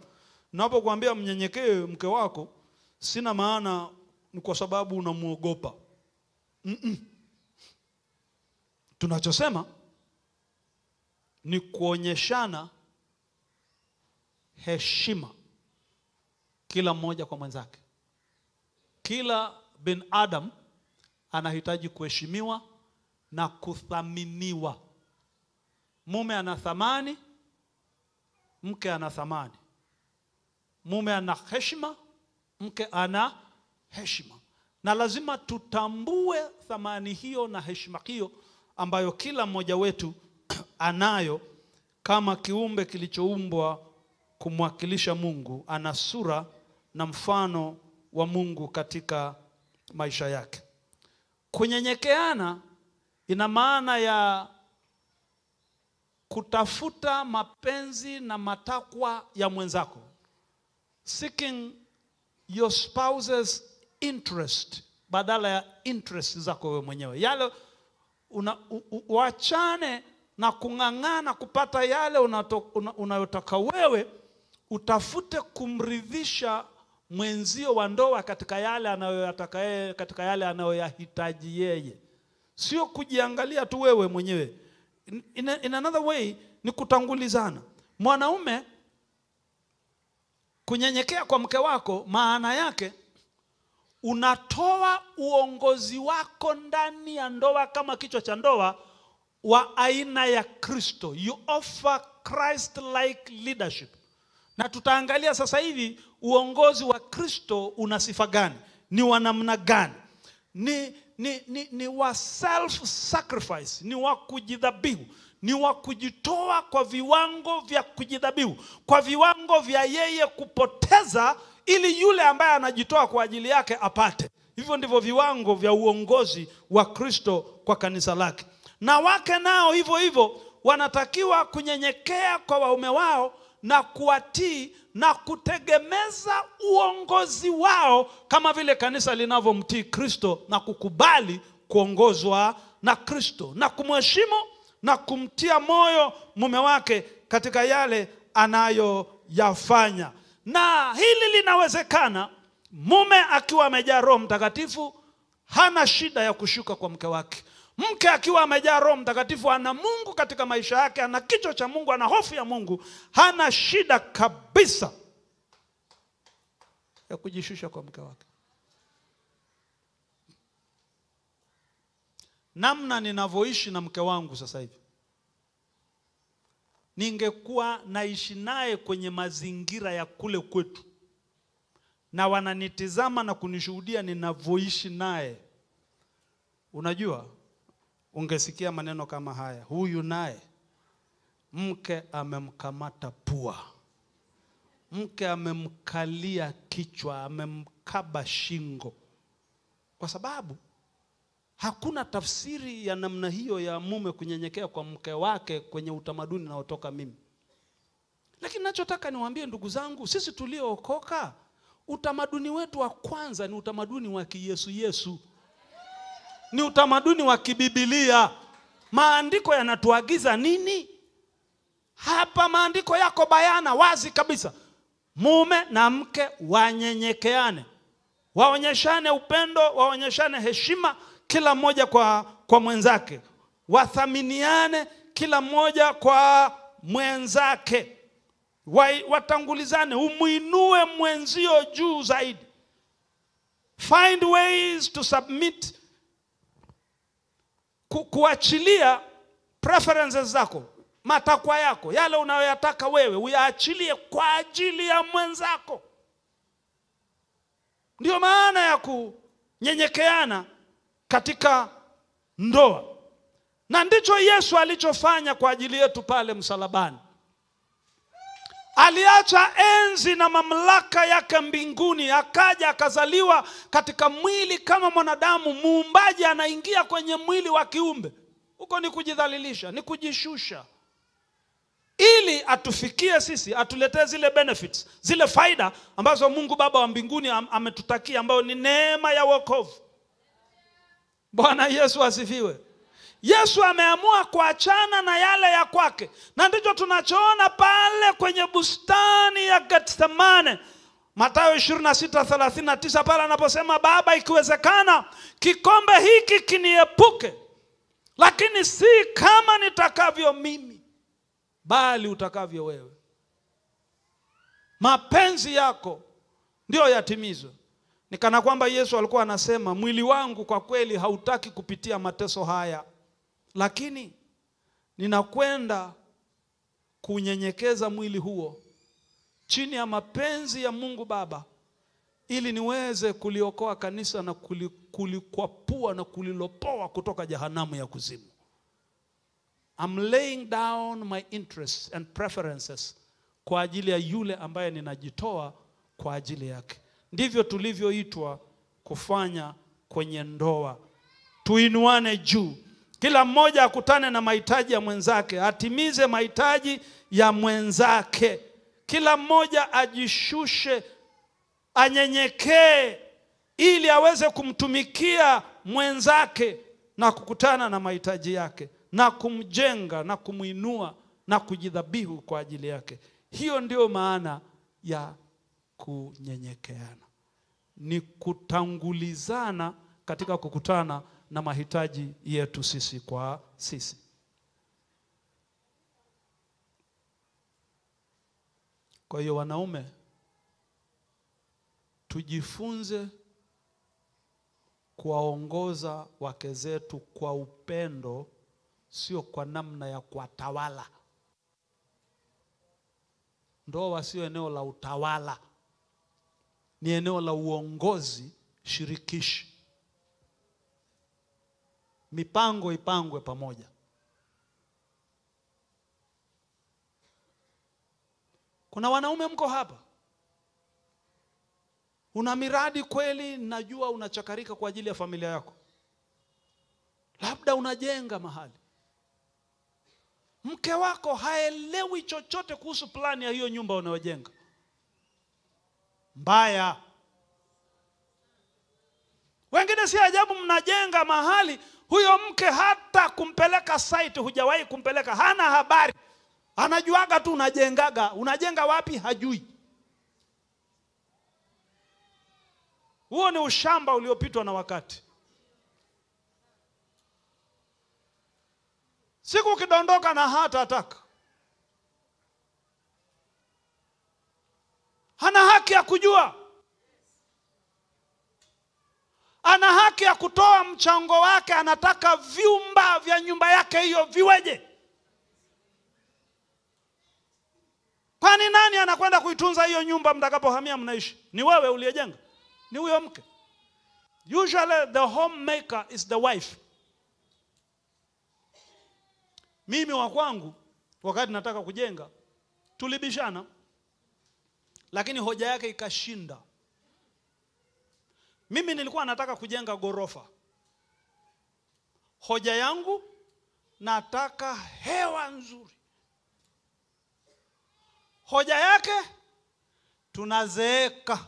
ninapokuambia mnyenyekee mke wako, sina maana ni kwa sababu unamuogopa. Tunachosema ni kuonyeshana heshima kila mmoja kwa mwenzake. Kila bin Adam anahitaji kuheshimiwa na kuthaminiwa. Mume ana thamani, mke ana thamani. Mume ana heshima, mke ana heshima. Na lazima tutambue thamani hiyo na heshima hiyo ambayo kila mmoja wetu anayo kama kiumbe kilichoumbwa kumwakilisha Mungu. Ana sura na mfano wa Mungu katika maisha yake. Kunyenyekeana ina maana ya kutafuta mapenzi na matakwa ya mwenzako. Seeking your spouse's interest badala ya interest zako wewe mwenyewe. Yale uachane na kung'ang'ana kupata yale unayotaka wewe, utafute kumridhisha mwenzio wa ndoa katika yale anayoyataka yeye, katika yale anayoyahitaji yeye. Sio kujiangalia tu wewe mwenyewe. In another way ni kutangulizana. Mwanaume kunyenyekea kwa mke wako, maana yake unatoa uongozi wako ndani ya ndoa kama kichwa cha ndoa wa aina ya Kristo. You offer Christ-like leadership. Na tutaangalia sasa hivi uongozi wa Kristo una sifa gani? Ni wa namna gani? Ni wa self-sacrifice, ni wa kujidhabihu, ni wa kujitoa kwa viwango vya kujidhabihu, kwa viwango vya yeye kupoteza ili yule ambaye anajitoa kwa ajili yake apate. Hivyo ndivyo viwango vya uongozi wa Kristo kwa kanisa lake. Na wake nao hivyo hivyo wanatakiwa kunyenyekea kwa waume wao na kuwatii na kutegemeza uongozi wao kama vile kanisa linavyomtii Kristo na kukubali kuongozwa na Kristo na kumheshimu na kumtia moyo mume wake katika yale anayoyafanya. Na hili linawezekana mume akiwa amejaa Roho Mtakatifu, hana shida ya kushuka kwa mke wake. Mke akiwa amejaa Roho Mtakatifu, ana Mungu katika maisha yake, ana kichwa cha Mungu, ana hofu ya Mungu, hana shida kabisa ya kujishusha kwa mke wake. Namna ninavyoishi na mke wangu sasa hivi, ningekuwa naishi naye kwenye mazingira ya kule kwetu na wananitizama na kunishuhudia ninavyoishi naye, unajua ungesikia maneno kama haya: huyu naye mke amemkamata pua, mke amemkalia kichwa, amemkaba shingo. Kwa sababu hakuna tafsiri ya namna hiyo ya mume kunyenyekea kwa mke wake kwenye utamaduni unaotoka mimi. Lakini ninachotaka niwaambie ndugu zangu, sisi tuliookoka, utamaduni wetu wa kwanza ni utamaduni wa Yesu. Ni utamaduni wa kiBiblia. Maandiko yanatuagiza nini? Hapa maandiko yako bayana wazi kabisa. Mume na mke wanyenyekeane, waonyeshane upendo, waonyeshane heshima kila mmoja kwa mwenzake, wathaminiane kila mmoja kwa mwenzake, watangulizane, umuinue mwenzio juu zaidi. Find ways to submit, kuachilia preferences zako, matakwa yako, yale unayoyataka wewe uyaachilie kwa ajili ya mwenzako. Ndio maana ya kunyenyekeana katika ndoa. Na ndicho Yesu alichofanya kwa ajili yetu pale msalabani. Aliacha enzi na mamlaka yake mbinguni, akaja akazaliwa katika mwili kama mwanadamu. Muumbaji anaingia kwenye mwili wa kiumbe. Huko ni kujidhalilisha, ni kujishusha, ili atufikie sisi, atuletee zile benefits, zile faida ambazo Mungu Baba wa mbinguni ametutakia, ambayo ni neema ya wokovu. Bwana Yesu asifiwe. Yesu ameamua kuachana na yale ya kwake. Na ndicho tunachoona pale kwenye bustani ya Getsemane, Mathayo 26:39, pale anaposema, Baba, ikiwezekana kikombe hiki kiniepuke, lakini si kama nitakavyo mimi, bali utakavyo wewe. Mapenzi yako ndio yatimizwe. Ni kana kwamba Yesu alikuwa anasema, mwili wangu kwa kweli hautaki kupitia mateso haya, lakini ninakwenda kunyenyekeza mwili huo chini ya mapenzi ya Mungu Baba, ili niweze kuliokoa kanisa na kulikwapua na kulilopoa kutoka jehanamu ya kuzimu. I'm laying down my interests and preferences kwa ajili ya yule ambaye ninajitoa kwa ajili yake. Ndivyo tulivyoitwa kufanya kwenye ndoa. Tuinuane juu. Kila mmoja akutane na mahitaji ya mwenzake, atimize mahitaji ya mwenzake. Kila mmoja ajishushe, anyenyekee, ili aweze kumtumikia mwenzake na kukutana na mahitaji yake, na kumjenga na kumuinua na kujidhabihu kwa ajili yake. Hiyo ndio maana ya kunyenyekeana. Ni kutangulizana katika kukutana na mahitaji yetu sisi kwa sisi. Kwa hiyo wanaume, tujifunze kuwaongoza wake zetu kwa upendo, sio kwa namna ya kuwatawala. Ndoa sio eneo la utawala, ni eneo la uongozi shirikishi. Mipango ipangwe pamoja. Kuna wanaume mko hapa, una miradi kweli, najua unachakarika kwa ajili ya familia yako. Labda unajenga mahali, mke wako haelewi chochote kuhusu plani ya hiyo nyumba unayojenga. Mbaya. Wengine si ajabu mnajenga mahali, huyo mke hata kumpeleka site hujawahi kumpeleka, hana habari. Anajuaga tu unajengaga, unajenga wapi hajui. Huo ni ushamba uliopitwa na wakati. Siku ukidondoka na hata ataka, hana haki ya kujua. Ana haki ya kutoa mchango wake, anataka vyumba vya nyumba yake hiyo viweje. Kwani nani anakwenda kuitunza hiyo nyumba mtakapohamia mnaishi? Ni wewe uliyejenga? Ni huyo mke? Usually the homemaker is the wife. Mimi wa kwangu wakati nataka kujenga tulibishana, lakini hoja yake ikashinda. Mimi nilikuwa nataka kujenga ghorofa. Hoja yangu, nataka hewa nzuri. Hoja yake, tunazeeka.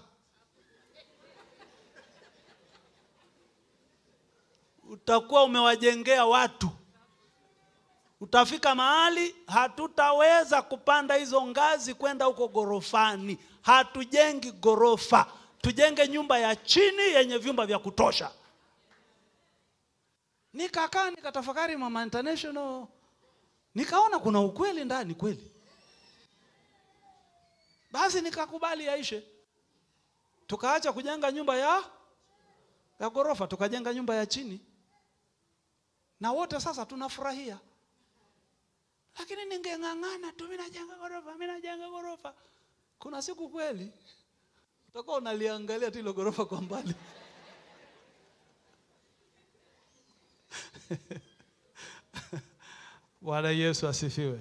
Utakuwa umewajengea watu. Utafika mahali hatutaweza kupanda hizo ngazi kwenda huko gorofani. Hatujengi gorofa. Tujenge nyumba ya chini yenye vyumba vya kutosha. Nikakaa nikatafakari Mama International. Nikaona kuna ukweli ndani kweli. Basi nikakubali yaishe. Tukaacha kujenga nyumba ya gorofa, tukajenga nyumba ya chini. Na wote sasa tunafurahia. Lakini ningeng'ang'ana tu, mimi najenga gorofa. Kuna siku kweli utakuwa unaliangalia tu ile gorofa kwa mbali. Bwana Yesu asifiwe.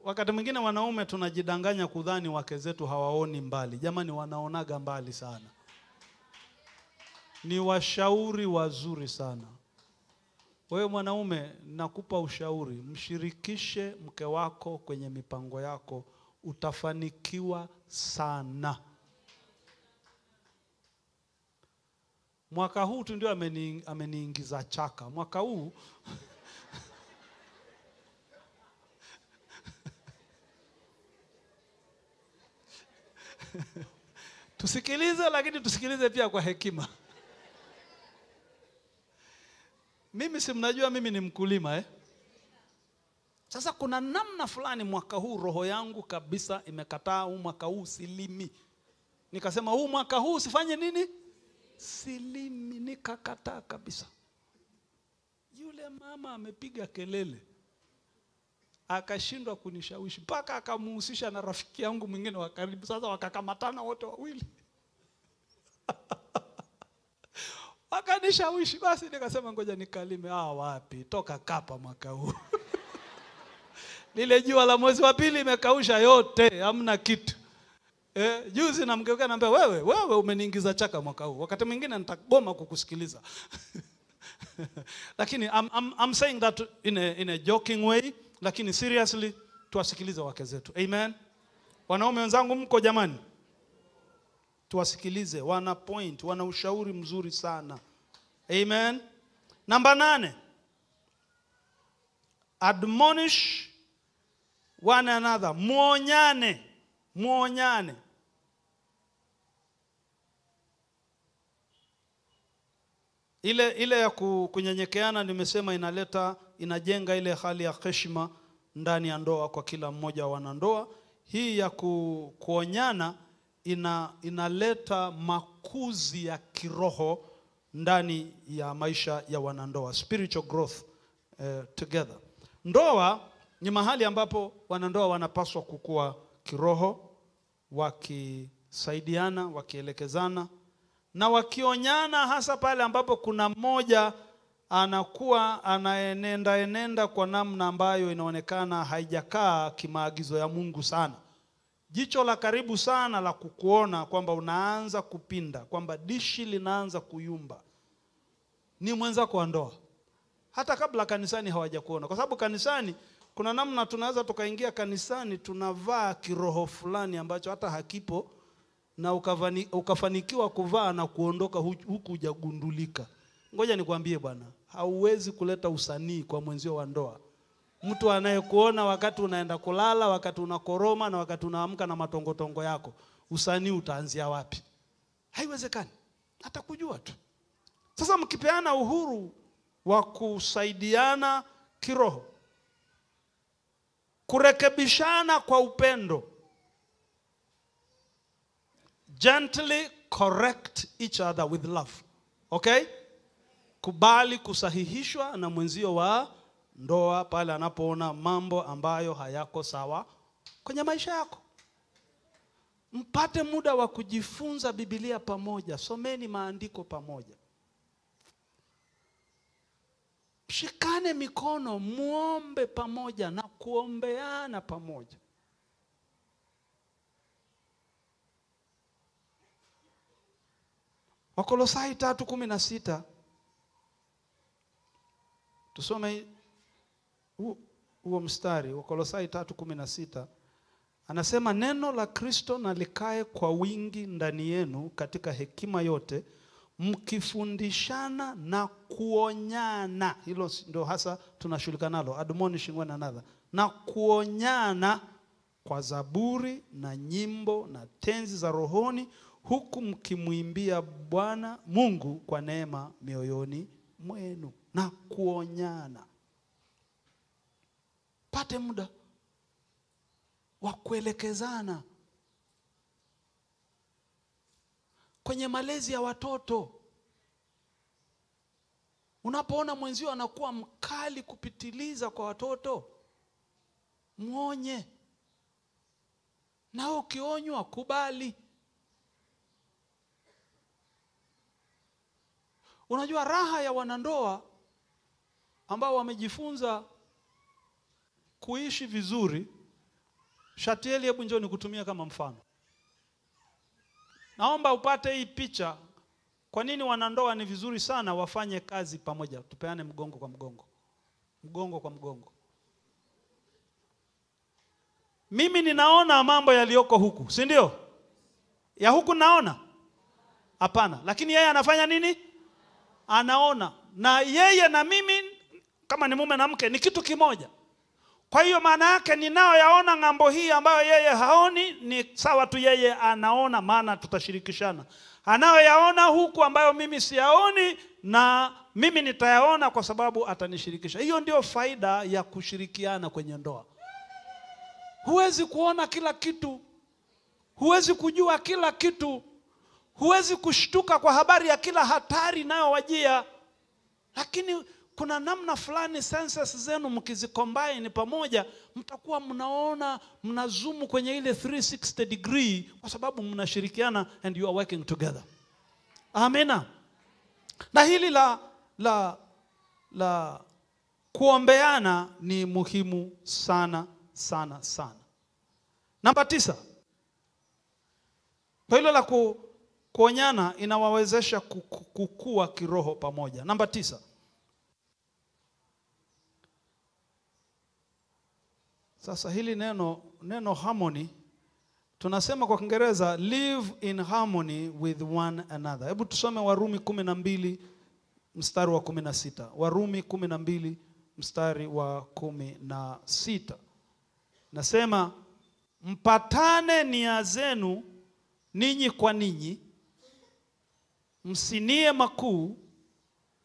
Wakati mwingine wanaume tunajidanganya kudhani wake zetu hawaoni mbali. Jamani, wanaonaga mbali sana. Ni washauri wazuri sana. Wewe mwanaume, nakupa ushauri, mshirikishe mke wako kwenye mipango yako, utafanikiwa sana. Mwaka huu tu ndio ameniingiza chaka. Mwaka huu tusikilize, lakini tusikilize pia kwa hekima. Mimi si mnajua mimi ni mkulima Sasa kuna namna fulani mwaka huu roho yangu kabisa imekataa mwaka huu silimi. Nikasema huu mwaka huu sifanye nini? Silimi, nikakataa kabisa. Yule mama amepiga kelele. Akashindwa kunishawishi, mpaka akamuhusisha na rafiki yangu mwingine wa karibu. Sasa wakakamatana wote wawili. Wakanishawishi, basi nikasema ngoja nikalime. Wapi, toka kapa mwaka huu. Lile jua la mwezi wa pili imekausha yote, hamna kitu. Juzi namgeuka naambia wewe umeniingiza chaka mwaka huu. Wakati mwingine nitagoma kukusikiliza. Lakini I'm saying that in a joking way, lakini seriously tuwasikilize wake zetu. Amen. Wanaume wenzangu mko jamani? Tuwasikilize, wana point, wana ushauri mzuri sana. Amen. Number 8. Admonish one another. Muonyane. Ile ya kunyenyekeana nimesema inajenga ile hali ya heshima ndani ya ndoa kwa kila mmoja wa wanandoa. Hii ya kuonyana inaleta makuzi ya kiroho ndani ya maisha ya wanandoa, spiritual growth together. Ndoa ni mahali ambapo wanandoa wanapaswa kukua kiroho, wakisaidiana, wakielekezana na wakionyana, hasa pale ambapo kuna mmoja anakuwa anaenenda kwa namna ambayo inaonekana haijakaa kimaagizo ya Mungu sana. Jicho la karibu sana la kukuona kwamba unaanza kupinda, kwamba dishi linaanza kuyumba, ni mwenzako wa ndoa. Hata kabla kanisani hawajakuona. Kwa sababu kanisani kuna namna tunaweza tukaingia kanisani tunavaa kiroho fulani ambacho hata hakipo, na ukafanikiwa kuvaa na kuondoka huku hujagundulika. Ngoja nikwambie bwana, hauwezi kuleta usanii kwa mwenzio wa ndoa. Mtu anayekuona wakati unaenda kulala, wakati unakoroma na wakati unaamka na matongotongo yako, usanii utaanzia wapi? Haiwezekani. Hata kujua tu. Sasa mkipeana uhuru wa kusaidiana kiroho, kurekebishana kwa upendo, gently correct each other with love. Okay? Kubali kusahihishwa na mwenzio wa ndoa pale anapoona mambo ambayo hayako sawa kwenye maisha yako. Mpate muda wa kujifunza Biblia pamoja, someni maandiko pamoja. Shikane mikono, muombe pamoja na kuombeana pamoja. Wakolosai 3:16. Tusome huo mstari. Wakolosai 3:16. Anasema neno la Kristo na likae kwa wingi ndani yenu katika hekima yote, mkifundishana na kuonyana. Hilo ndio hasa tunashughulika nalo, admonishing one another, na kuonyana kwa zaburi na nyimbo na tenzi za rohoni, huku mkimuimbia Bwana Mungu kwa neema mioyoni mwenu. Na kuonyana. Pate muda wa kuelekezana kwenye malezi ya watoto. Unapoona mwenzio anakuwa mkali kupitiliza kwa watoto, muonye. Na ukionywa kubali. Unajua raha ya wanandoa ambao wamejifunza kuishi vizuri. Shatieli, hebu njoo nikutumia kama mfano. Naomba upate hii picha. Kwa nini wanandoa ni vizuri sana wafanye kazi pamoja? Tupeane mgongo kwa mgongo. Mgongo kwa mgongo. Mimi ninaona mambo yaliyoko huku, si ndio? Ya huku naona? Hapana. Lakini yeye anafanya nini? Anaona. Na yeye na mimi kama ni mume na mke ni kitu kimoja. Kwa hiyo maana yake ninayoyaona ng'ambo hii ambayo yeye haoni ni sawa tu yeye anaona, maana tutashirikishana. Anayoyaona huku ambayo mimi siyaoni na mimi nitayaona kwa sababu atanishirikisha. Hiyo ndio faida ya kushirikiana kwenye ndoa. Huwezi kuona kila kitu. Huwezi kujua kila kitu. Huwezi kushtuka kwa habari ya kila hatari inayowajia. Lakini kuna namna fulani senses zenu mkizicombine pamoja, mtakuwa mnaona, mnazoom kwenye ile 360 degree kwa sababu mnashirikiana and you are working together. Amina. Na hili la kuombeana ni muhimu sana sana sana. Namba 9. Kwa hilo la kuonyana inawawezesha kukua kiroho pamoja. Namba 9. Sasa hili neno harmony tunasema kwa Kiingereza live in harmony with one another. Hebu tusome Warumi 12 mstari wa 16. Warumi 12 mstari wa 16. Nasema mpatane nia zenu ninyi kwa ninyi, msinie makuu,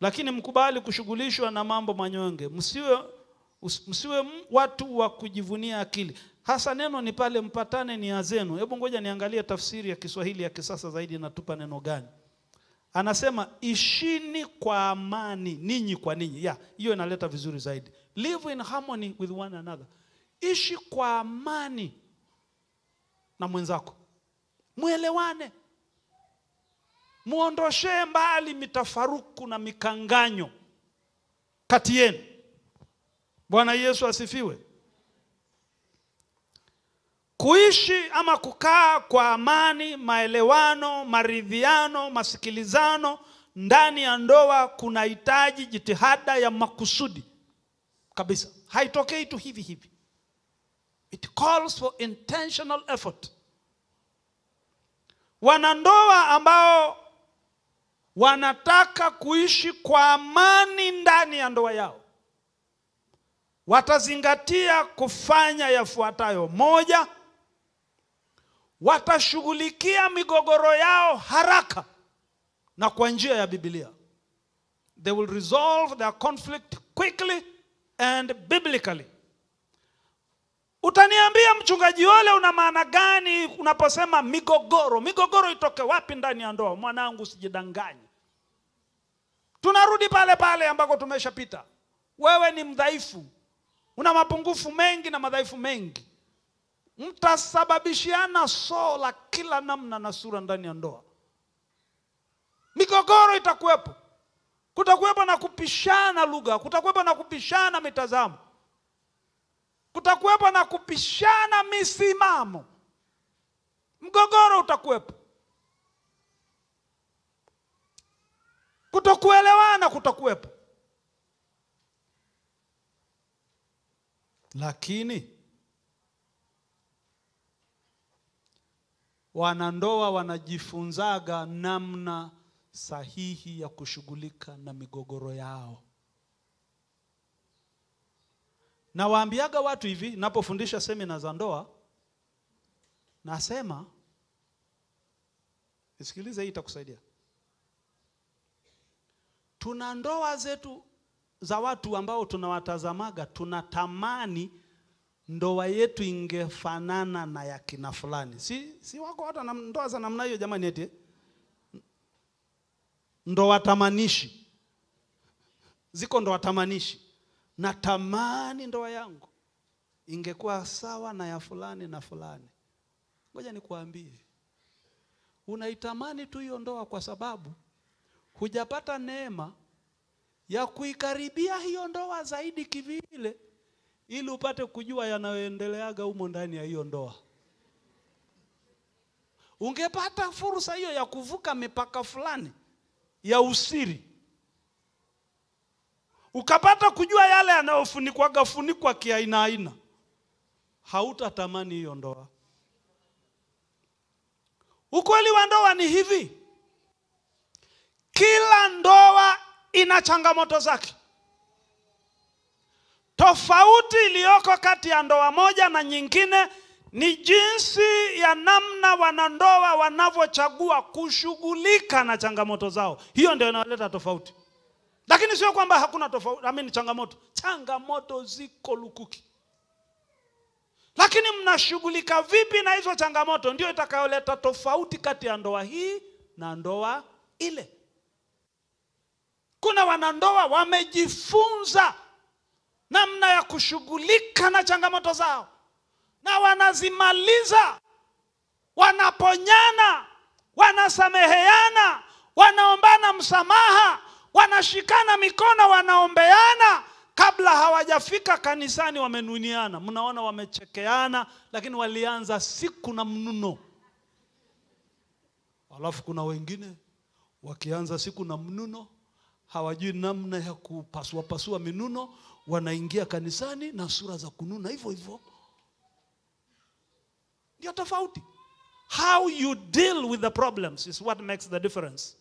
lakini mkubali kushughulishwa na mambo manyonge. Msiwe watu wa kujivunia akili. Hasa neno ni pale mpatane nia zenu. Hebu ngoja niangalie tafsiri ya Kiswahili ya kisasa zaidi inatupa neno gani. Anasema ishini kwa amani ninyi kwa ninyi. Hiyo inaleta vizuri zaidi. Live in harmony with one another. Ishi kwa amani na mwenzako. Muelewane. Muondoshe mbali mitafaruku na mikanganyo kati yenu. Bwana Yesu asifiwe. Kuishi ama kukaa kwa amani, maelewano, maridhiano, masikilizano ndani ya ndoa kunahitaji jitihada ya makusudi kabisa. Haitokei tu hivi hivi. It calls for intentional effort. Wanandoa ambao wanataka kuishi kwa amani ndani ya ndoa yao watazingatia kufanya yafuatayo. 1, watashughulikia migogoro yao haraka na kwa njia ya Biblia. They will resolve their conflict quickly and biblically. Utaniambia mchungaji Ole, una maana gani unaposema migogoro? Migogoro itoke wapi ndani ya ndoa? Mwanangu, usijidanganye. Tunarudi pale pale ambako tumeshapita. Wewe ni mdhaifu. Una mapungufu mengi na madhaifu mengi. Mtasababishiana la kila namna na sura ndani ya ndoa. Migogoro itakuwepo. Kutakuwepo na kupishana lugha, kutakuwepo na kupishana mitazamo. Kutakuwepo na kupishana misimamo. Mgogoro utakuwepo. Kutokuelewana kutakuwepo. Lakini wanandoa wanajifunzaga namna sahihi ya kushughulika na migogoro yao. Na waambiaga watu hivi, napofundisha semina za ndoa, nasema, nisikilize, hii itakusaidia. Tuna ndoa zetu za watu ambao tunawatazamaga, tunatamani ndoa yetu ingefanana na ya kina fulani. Si wako watu na ndoa za namna hiyo jamani eti? Ndoa tamanishi. Ziko ndoa tamanishi. Natamani ndoa yangu ingekuwa sawa na ya fulani na fulani. Ngoja nikuambie, unaitamani tu hiyo ndoa kwa sababu hujapata neema ya kuikaribia hiyo ndoa zaidi kivile, ili upate kujua yanayoendeleaga humo ndani ya hiyo ndoa. Ungepata fursa hiyo ya kuvuka mipaka fulani ya usiri, ukapata kujua yale yanayofunikwa kiaina aina, hautatamani hiyo ndoa. Ukweli wa ndoa ni hivi, kila ndoa ina changamoto zake. Tofauti iliyoko kati ya ndoa moja na nyingine ni jinsi ya namna wanandoa wanavyochagua kushughulika na changamoto zao. Hiyo ndio inaleta tofauti. Lakini sio kwamba hakuna tofauti, changamoto. Changamoto ziko lukuki. Lakini mnashughulika vipi na hizo changamoto ndio itakayoleta tofauti kati ya ndoa hii na ndoa ile. Kuna wanandoa wamejifunza namna ya kushughulika na changamoto zao, na wanazimaliza, wanaponyana, wanasameheana, wanaombana msamaha, wanashikana mikono, wanaombeana. Kabla hawajafika kanisani wamenuniana. Mnaona wamechekeana, lakini walianza siku na mnuno. Alafu kuna wengine wakianza siku na mnuno, hawajui namna ya kupasua minuno, wanaingia kanisani na sura za kununa hivyo hivyo. Ndio tofauti. How you deal with the problems is what makes the difference.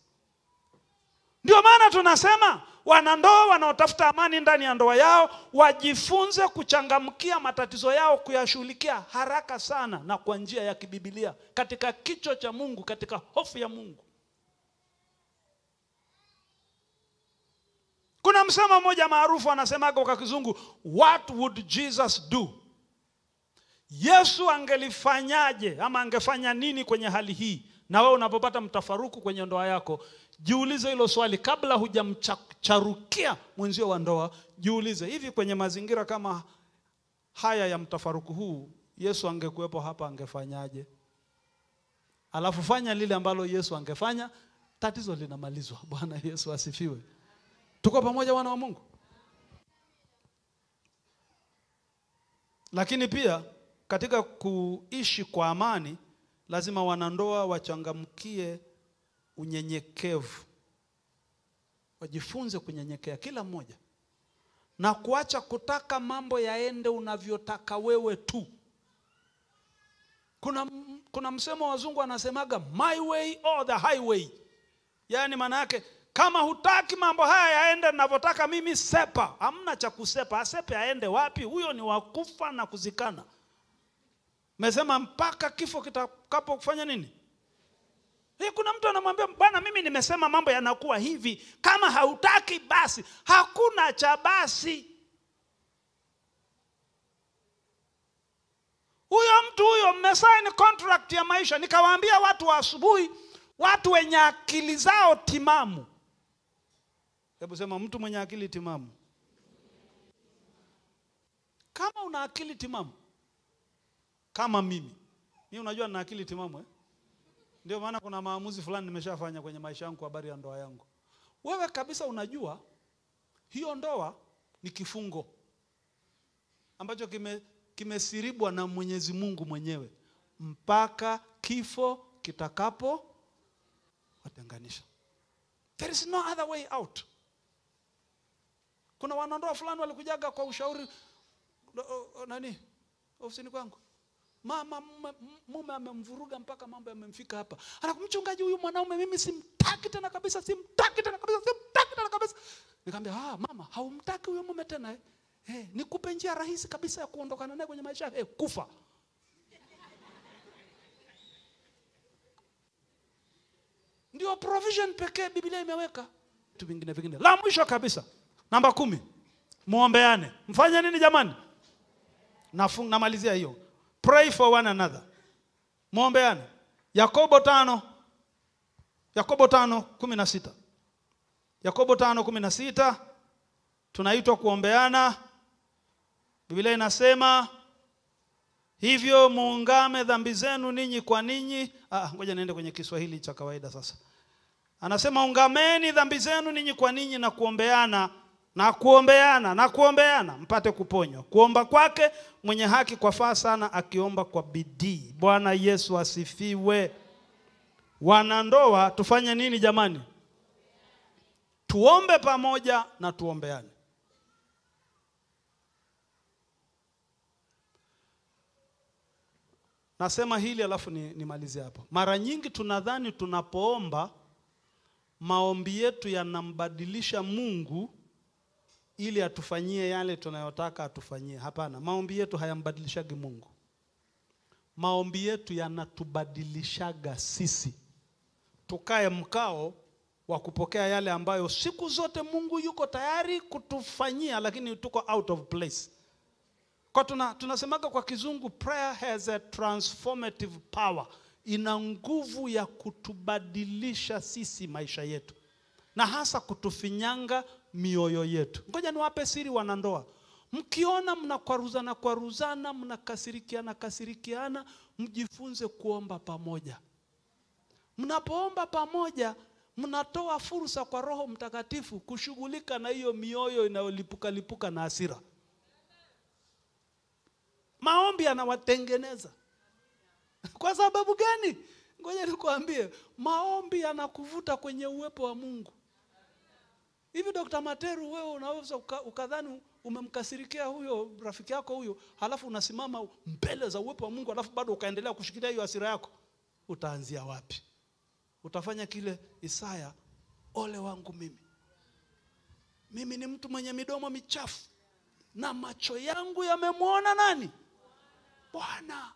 Ndio maana tunasema wanandoa wanaotafuta amani ndani ya ndoa yao wajifunze kuchangamkia matatizo yao, kuyashughulikia haraka sana na kwa njia ya kibibilia, katika kicho cha Mungu, katika hofu ya Mungu. Kuna msemo mmoja maarufu anasemaga kwa Kizungu, what would Jesus do? Yesu angelifanyaje ama angefanya nini kwenye hali hii? Na wewe unapopata mtafaruku kwenye ndoa yako, jiulize hilo swali kabla hujamcharukia mwenzio wa ndoa. Jiulize, hivi kwenye mazingira kama haya ya mtafaruku huu, Yesu angekuwepo hapa angefanyaje? Alafu fanya lile ambalo Yesu angefanya, tatizo linamalizwa. Bwana Yesu asifiwe. Tuko pamoja wana wa Mungu? Lakini pia katika kuishi kwa amani, lazima wanandoa wachangamkie unyenyekevu. Wajifunze kunyenyekea kila mmoja, na kuacha kutaka mambo yaende unavyotaka wewe tu. Kuna msemo wazungu anasemaga, my way or the highway. Yaani maana yake, kama hutaki mambo haya yaende ninavyotaka mimi, sepa. Hamna cha kusepa. Asepe aende wapi? Huyo ni wakufa na kuzikana. Mesema mpaka kifo kitakapo kufanya nini? Kuna mtu anamwambia, bwana mimi nimesema mambo yanakuwa hivi, kama hautaki basi. Hakuna cha basi. Huyo mtu huyo mmesaini contract ya maisha. Nikawaambia watu wa asubuhi, watu wenye akili zao timamu. Hebu sema mtu mwenye akili timamu. Kama una akili timamu kama mimi unajua nina akili timamu Ndio maana kuna maamuzi fulani nimeshafanya kwenye maisha yangu kwa habari ya ndoa yangu. Wewe kabisa unajua hiyo ndoa ni kifungo ambacho kimesiribwa na Mwenyezi Mungu mwenyewe mpaka kifo kitakapo watenganisha. There is no other way out. Kuna wanandoa fulani walikujaga kwa ushauri ofisini kwangu. mama mume amemvuruga mpaka mambo yamemfika hapa. Anakumchungaji, huyu mwanaume mimi simtaki tena kabisa, simtaki tena kabisa, simtaki tena kabisa. Nikamwambia, mama, haumtaki huyo mume tena nikupe njia rahisi kabisa ya kuondokana naye kwenye maisha yake, kufa. Ndio provision pekee Biblia imeweka. Vitu vingine. La mwisho kabisa, namba 10. Muombeane. Mfanye nini jamani? Namalizia hiyo. Pray for one another. Muombeane. Yakobo 5:16. Yakobo 5:16. Tunaitwa kuombeana. Biblia inasema hivyo muungame dhambi zenu ninyi kwa ninyi. Ngoja niende kwenye Kiswahili cha kawaida sasa. Anasema ungameni dhambi zenu ninyi kwa ninyi na kuombeana na kuombeana mpate kuponywa. Kuomba kwake mwenye haki kwafaa sana akiomba kwa bidii. Bwana Yesu asifiwe. Wanandoa tufanye nini jamani? Tuombe pamoja na tuombeane. Nasema hili alafu nimalize hapa. Mara nyingi tunadhani tunapoomba maombi yetu yanambadilisha Mungu ili atufanyie yale tunayotaka atufanyie. Hapana, maombi yetu hayambadilishagi Mungu. Maombi yetu yanatubadilishaga sisi. Tukae mkao wa kupokea yale ambayo siku zote Mungu yuko tayari kutufanyia, lakini tuko out of place. Kwa tunasemaga kwa kizungu, prayer has a transformative power. Ina nguvu ya kutubadilisha sisi maisha yetu, na hasa kutufinyanga mioyo yetu. Ngoja niwape siri wanandoa. Mkiona mnakwaruzana, mnakasirikiana, mjifunze kuomba pamoja. Mnapoomba pamoja, mnatoa fursa kwa Roho Mtakatifu kushughulika na hiyo mioyo inayolipuka na hasira. Maombi yanawatengeneza. Kwa sababu gani? Ngoja nikuambie, maombi yanakuvuta kwenye uwepo wa Mungu. Hivi Dr. Materu, wewe unaweza ukadhani umemkasirikia huyo rafiki yako huyo, halafu unasimama mbele za uwepo wa Mungu, halafu bado ukaendelea kushikilia hiyo hasira yako? Utaanzia wapi? Utafanya kile Isaya, ole wangu mimi ni mtu mwenye midomo michafu na macho yangu yamemwona nani? Bwana.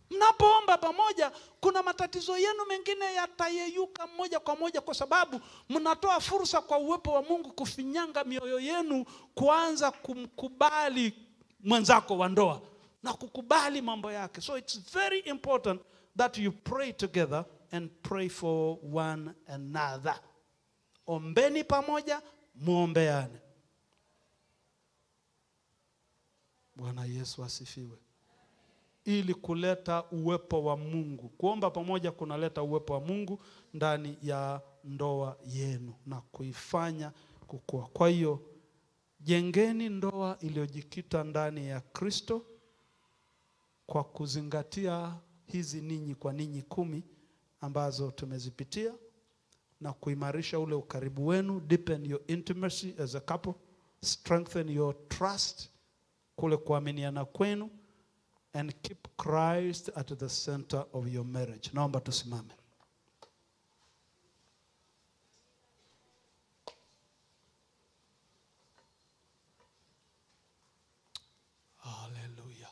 Mnapoomba pamoja, kuna matatizo yenu mengine yatayeyuka moja kwa moja, kwa sababu mnatoa fursa kwa uwepo wa Mungu kufinyanga mioyo yenu, kuanza kumkubali mwenzako wa ndoa na kukubali mambo yake. So it's very important that you pray together and pray for one another. Ombeni pamoja, muombeane. Bwana Yesu asifiwe. Ili kuleta uwepo wa Mungu. Kuomba pamoja kunaleta uwepo wa Mungu ndani ya ndoa yenu na kuifanya kukua. Kwa hiyo jengeni ndoa iliyojikita ndani ya Kristo kwa kuzingatia hizi ninyi kwa ninyi 10 ambazo tumezipitia, na kuimarisha ule ukaribu wenu, deepen your intimacy as a couple, strengthen your trust, kule kuaminiana kwenu, and keep Christ at the center of your marriage. Naomba tusimame. Hallelujah.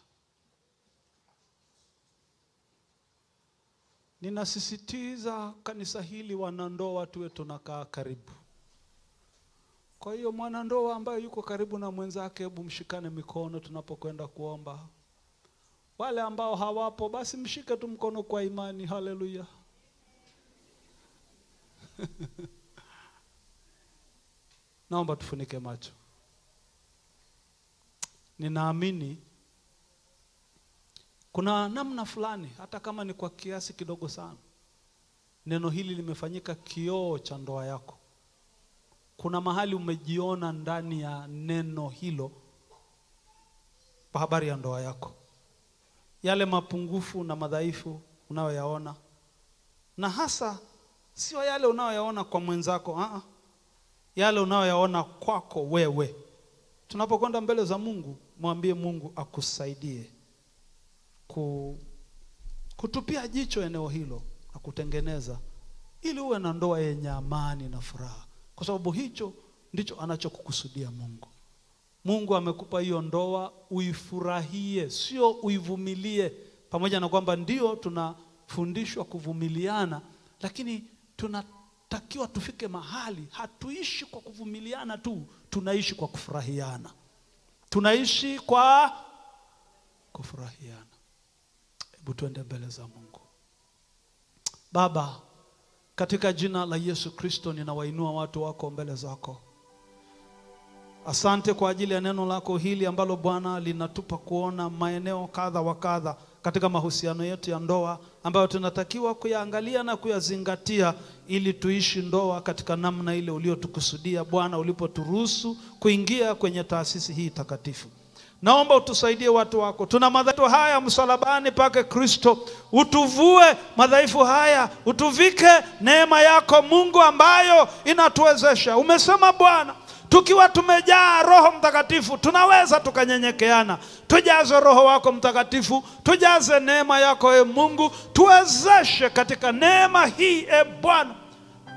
Ninasisitiza kanisa hili, wanandoa tuwe tunakaa karibu. Kwa hiyo mwanandoa ambaye yuko karibu na mwenzake, hebu mshikane mikono tunapokwenda kuomba. Wale ambao hawapo, basi mshike tu mkono kwa imani. Haleluya. Naomba tufunike macho. Ninaamini kuna namna fulani, hata kama ni kwa kiasi kidogo sana, neno hili limefanyika kioo cha ndoa yako. Kuna mahali umejiona ndani ya neno hilo kwa habari ya ndoa yako. Yale mapungufu na madhaifu unayoyaona, na hasa sio yale unayoyaona kwa mwenzako, yale unayoyaona kwako wewe. Tunapokwenda mbele za Mungu, mwambie Mungu akusaidie kutupia jicho eneo hilo na kutengeneza ili uwe na ndoa yenye amani na furaha, kwa sababu hicho ndicho anachokukusudia Mungu. Mungu amekupa hiyo ndoa uifurahie, sio uivumilie. Pamoja na kwamba ndio tunafundishwa kuvumiliana, lakini tunatakiwa tufike mahali hatuishi kwa kuvumiliana tu, tunaishi kwa kufurahiana. Tunaishi kwa kufurahiana. Hebu tuende mbele za Mungu. Baba, katika jina la Yesu Kristo ninawainua watu wako mbele zako. Asante kwa ajili ya neno lako hili ambalo Bwana linatupa kuona maeneo kadha wa kadha katika mahusiano yetu ya ndoa ambayo tunatakiwa kuyaangalia na kuyazingatia ili tuishi ndoa katika namna ile uliotukusudia Bwana ulipoturuhusu kuingia kwenye taasisi hii takatifu. Naomba utusaidie watu wako. Tuna madhaifu haya msalabani pake Kristo. Utuvue madhaifu haya, utuvike neema yako Mungu ambayo inatuwezesha. Umesema Bwana, tukiwa tumejaa Roho Mtakatifu tunaweza tukanyenyekeana. Tujaze Roho wako Mtakatifu, tujaze neema yako Mungu, tuwezeshe katika neema hii Bwana.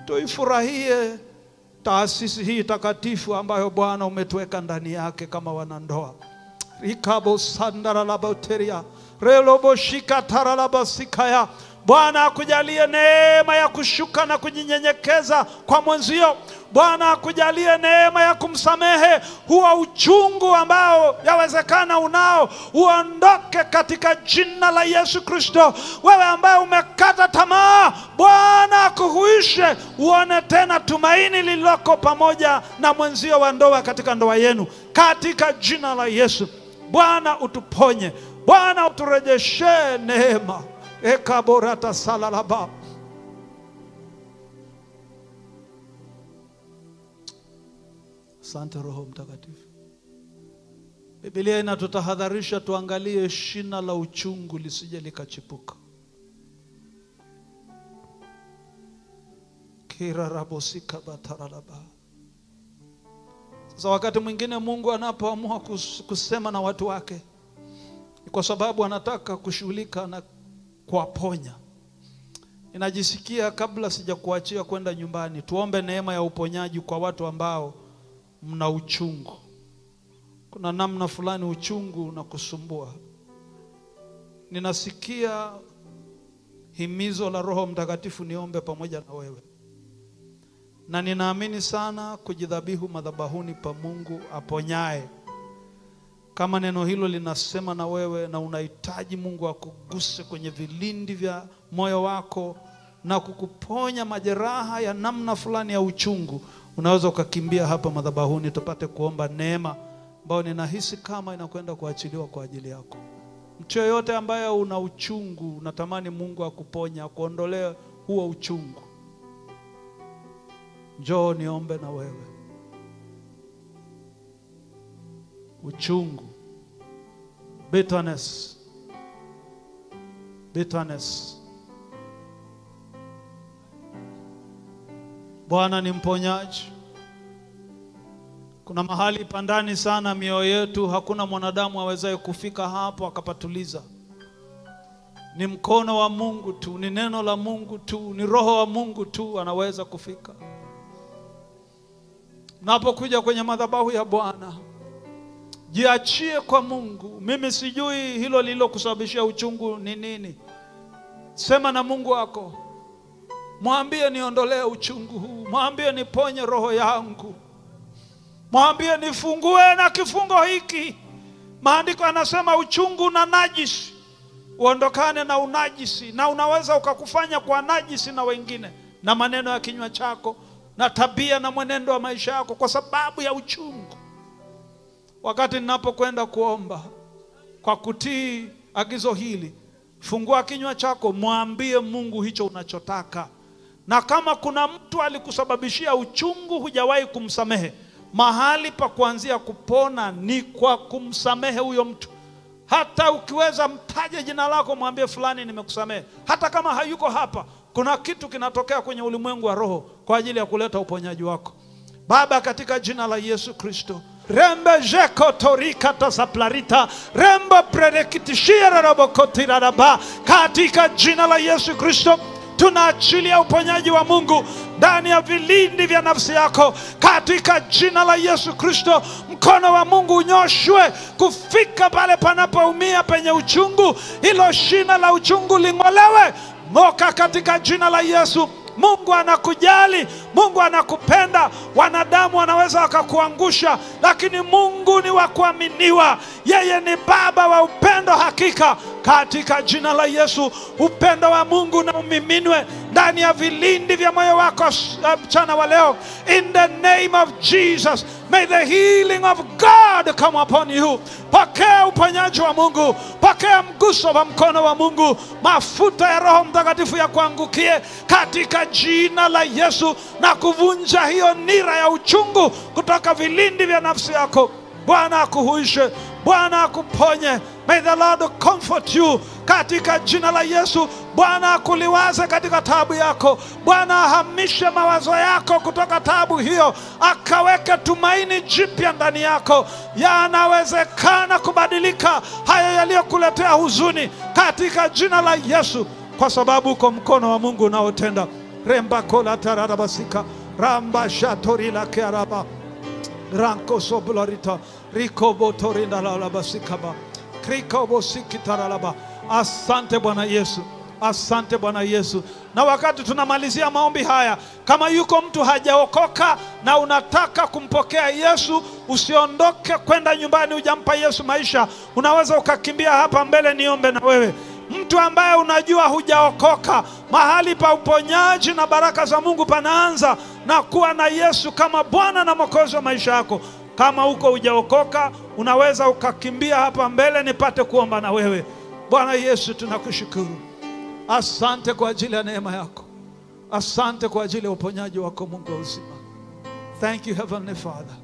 Tuifurahie taasisi hii takatifu ambayo Bwana umetuweka ndani yake kama wanandoa. Rikabo sandara laboteria relobo shika taralabasikaya. Bwana akujalie neema ya kushuka na kujinyenyekeza kwa mwenzio. Bwana akujalie neema ya kumsamehe huo uchungu ambao yawezekana unao, uondoke katika jina la Yesu Kristo. Wewe ambaye umekata tamaa, Bwana akuhuishe uone tena tumaini lililoko pamoja na mwenzio wa ndoa katika ndoa yenu, katika jina la Yesu. Bwana utuponye, Bwana uturejeshe neema. Ekaborata salalaba. Asante Roho Mtakatifu. Biblia inatutahadharisha tuangalie shina la uchungu lisije likachipuka. Kira rabosika bataralaba. Sasa wakati mwingine Mungu anapoamua kusema na watu wake, kwa sababu anataka kushughulika na kuwaponya. Ninajisikia kabla sijakuachia kwenda nyumbani, tuombe neema ya uponyaji kwa watu ambao mna uchungu. Kuna namna fulani uchungu na kusumbua. Ninasikia himizo la Roho Mtakatifu niombe pamoja na wewe. Na ninaamini sana kujidhabihu madhabahuni pa Mungu aponyaye. Kama neno hilo linasema na wewe na unahitaji Mungu akuguse kwenye vilindi vya moyo wako na kukuponya majeraha ya namna fulani ya uchungu, unaweza ukakimbia hapa madhabahuni tupate kuomba neema ambayo ninahisi kama inakwenda kuachiliwa kwa ajili yako. Mtu yote ambaye una uchungu, unatamani Mungu akuponya, akuondolee huo uchungu, njoo niombe na wewe. Uchungu, bitterness. Bwana ni mponyaji. Kuna mahali pandani sana mioyo yetu, hakuna mwanadamu awezaye kufika hapo akapatuliza. Ni mkono wa Mungu tu, ni neno la Mungu tu, ni Roho wa Mungu tu anaweza kufika. Unapokuja kwenye madhabahu ya Bwana, jiachie kwa Mungu. Mimi sijui hilo lililokusababishia uchungu ni nini. Sema na Mungu wako. Mwambie niondolee uchungu huu. Mwambie niponye roho yangu. Mwambie nifungue na kifungo hiki. Maandiko yanasema uchungu na najisi. Uondokane na unajisi, na unaweza ukakufanya kwa najisi na wengine, na maneno ya kinywa chako, na tabia na mwenendo wa maisha yako kwa sababu ya uchungu. Wakati ninapokwenda kuomba kwa kutii agizo hili, fungua kinywa chako, mwambie Mungu hicho unachotaka. Na kama kuna mtu alikusababishia uchungu hujawahi kumsamehe, mahali pa kuanzia kupona ni kwa kumsamehe huyo mtu. Hata ukiweza mtaje jina lako, mwambie fulani nimekusamehe. Hata kama hayuko hapa, kuna kitu kinatokea kwenye ulimwengu wa roho kwa ajili ya kuleta uponyaji wako. Baba, katika jina la Yesu Kristo, rembe jeko torika tasaplarita, rembe predekitishira rabokotira raba. Katika jina la Yesu Kristo tunaachilia uponyaji wa Mungu ndani ya vilindi vya nafsi yako. Katika jina la Yesu Kristo, mkono wa Mungu unyoshwe kufika pale panapoumia penye uchungu. Hilo shina la uchungu ling'olewe moka katika jina la Yesu. Mungu anakujali, Mungu anakupenda. Wanadamu wanaweza wakakuangusha, lakini Mungu ni wa kuaminiwa. Yeye ni Baba wa upendo hakika. Katika jina la Yesu, upendo wa Mungu na umiminwe ndani ya vilindi vya moyo wako mchana wa leo. In the name of Jesus, may the healing of God come upon you. Pokea uponyaji wa Mungu, pokea mguso wa mkono wa Mungu, mafuta ya Roho Mtakatifu ya kuangukie katika jina la Yesu, na kuvunja hiyo nira ya uchungu kutoka vilindi vya nafsi yako. Bwana akuhuishe, Bwana akuponye. May the Lord comfort you katika jina la Yesu. Bwana akuliwaze katika taabu yako. Bwana ahamishe mawazo yako kutoka taabu hiyo, akaweke tumaini jipya ndani yako. Yanawezekana kubadilika hayo yaliyokuletea huzuni katika jina la Yesu, kwa sababu uko mkono wa Mungu unaotenda. Remba kola tararabasika, ramba shatorila keraba, ranko sobularita, riko botorinda lalabasikaba, kriko bosikitaralaba. Asante Bwana Yesu. Asante Bwana Yesu. Na wakati tunamalizia maombi haya, kama yuko mtu hajaokoka na unataka kumpokea Yesu, usiondoke kwenda nyumbani hujampa Yesu maisha. Unaweza ukakimbia hapa mbele niombe na wewe. Mtu ambaye unajua hujaokoka, mahali pa uponyaji na baraka za Mungu panaanza na kuwa na Yesu kama Bwana na Mwokozi wa maisha yako. Kama uko hujaokoka, unaweza ukakimbia hapa mbele nipate kuomba na wewe. Bwana Yesu, tunakushukuru. Asante kwa ajili ya neema yako. Asante kwa ajili ya uponyaji wako Mungu wa uzima. Thank you Heavenly Father.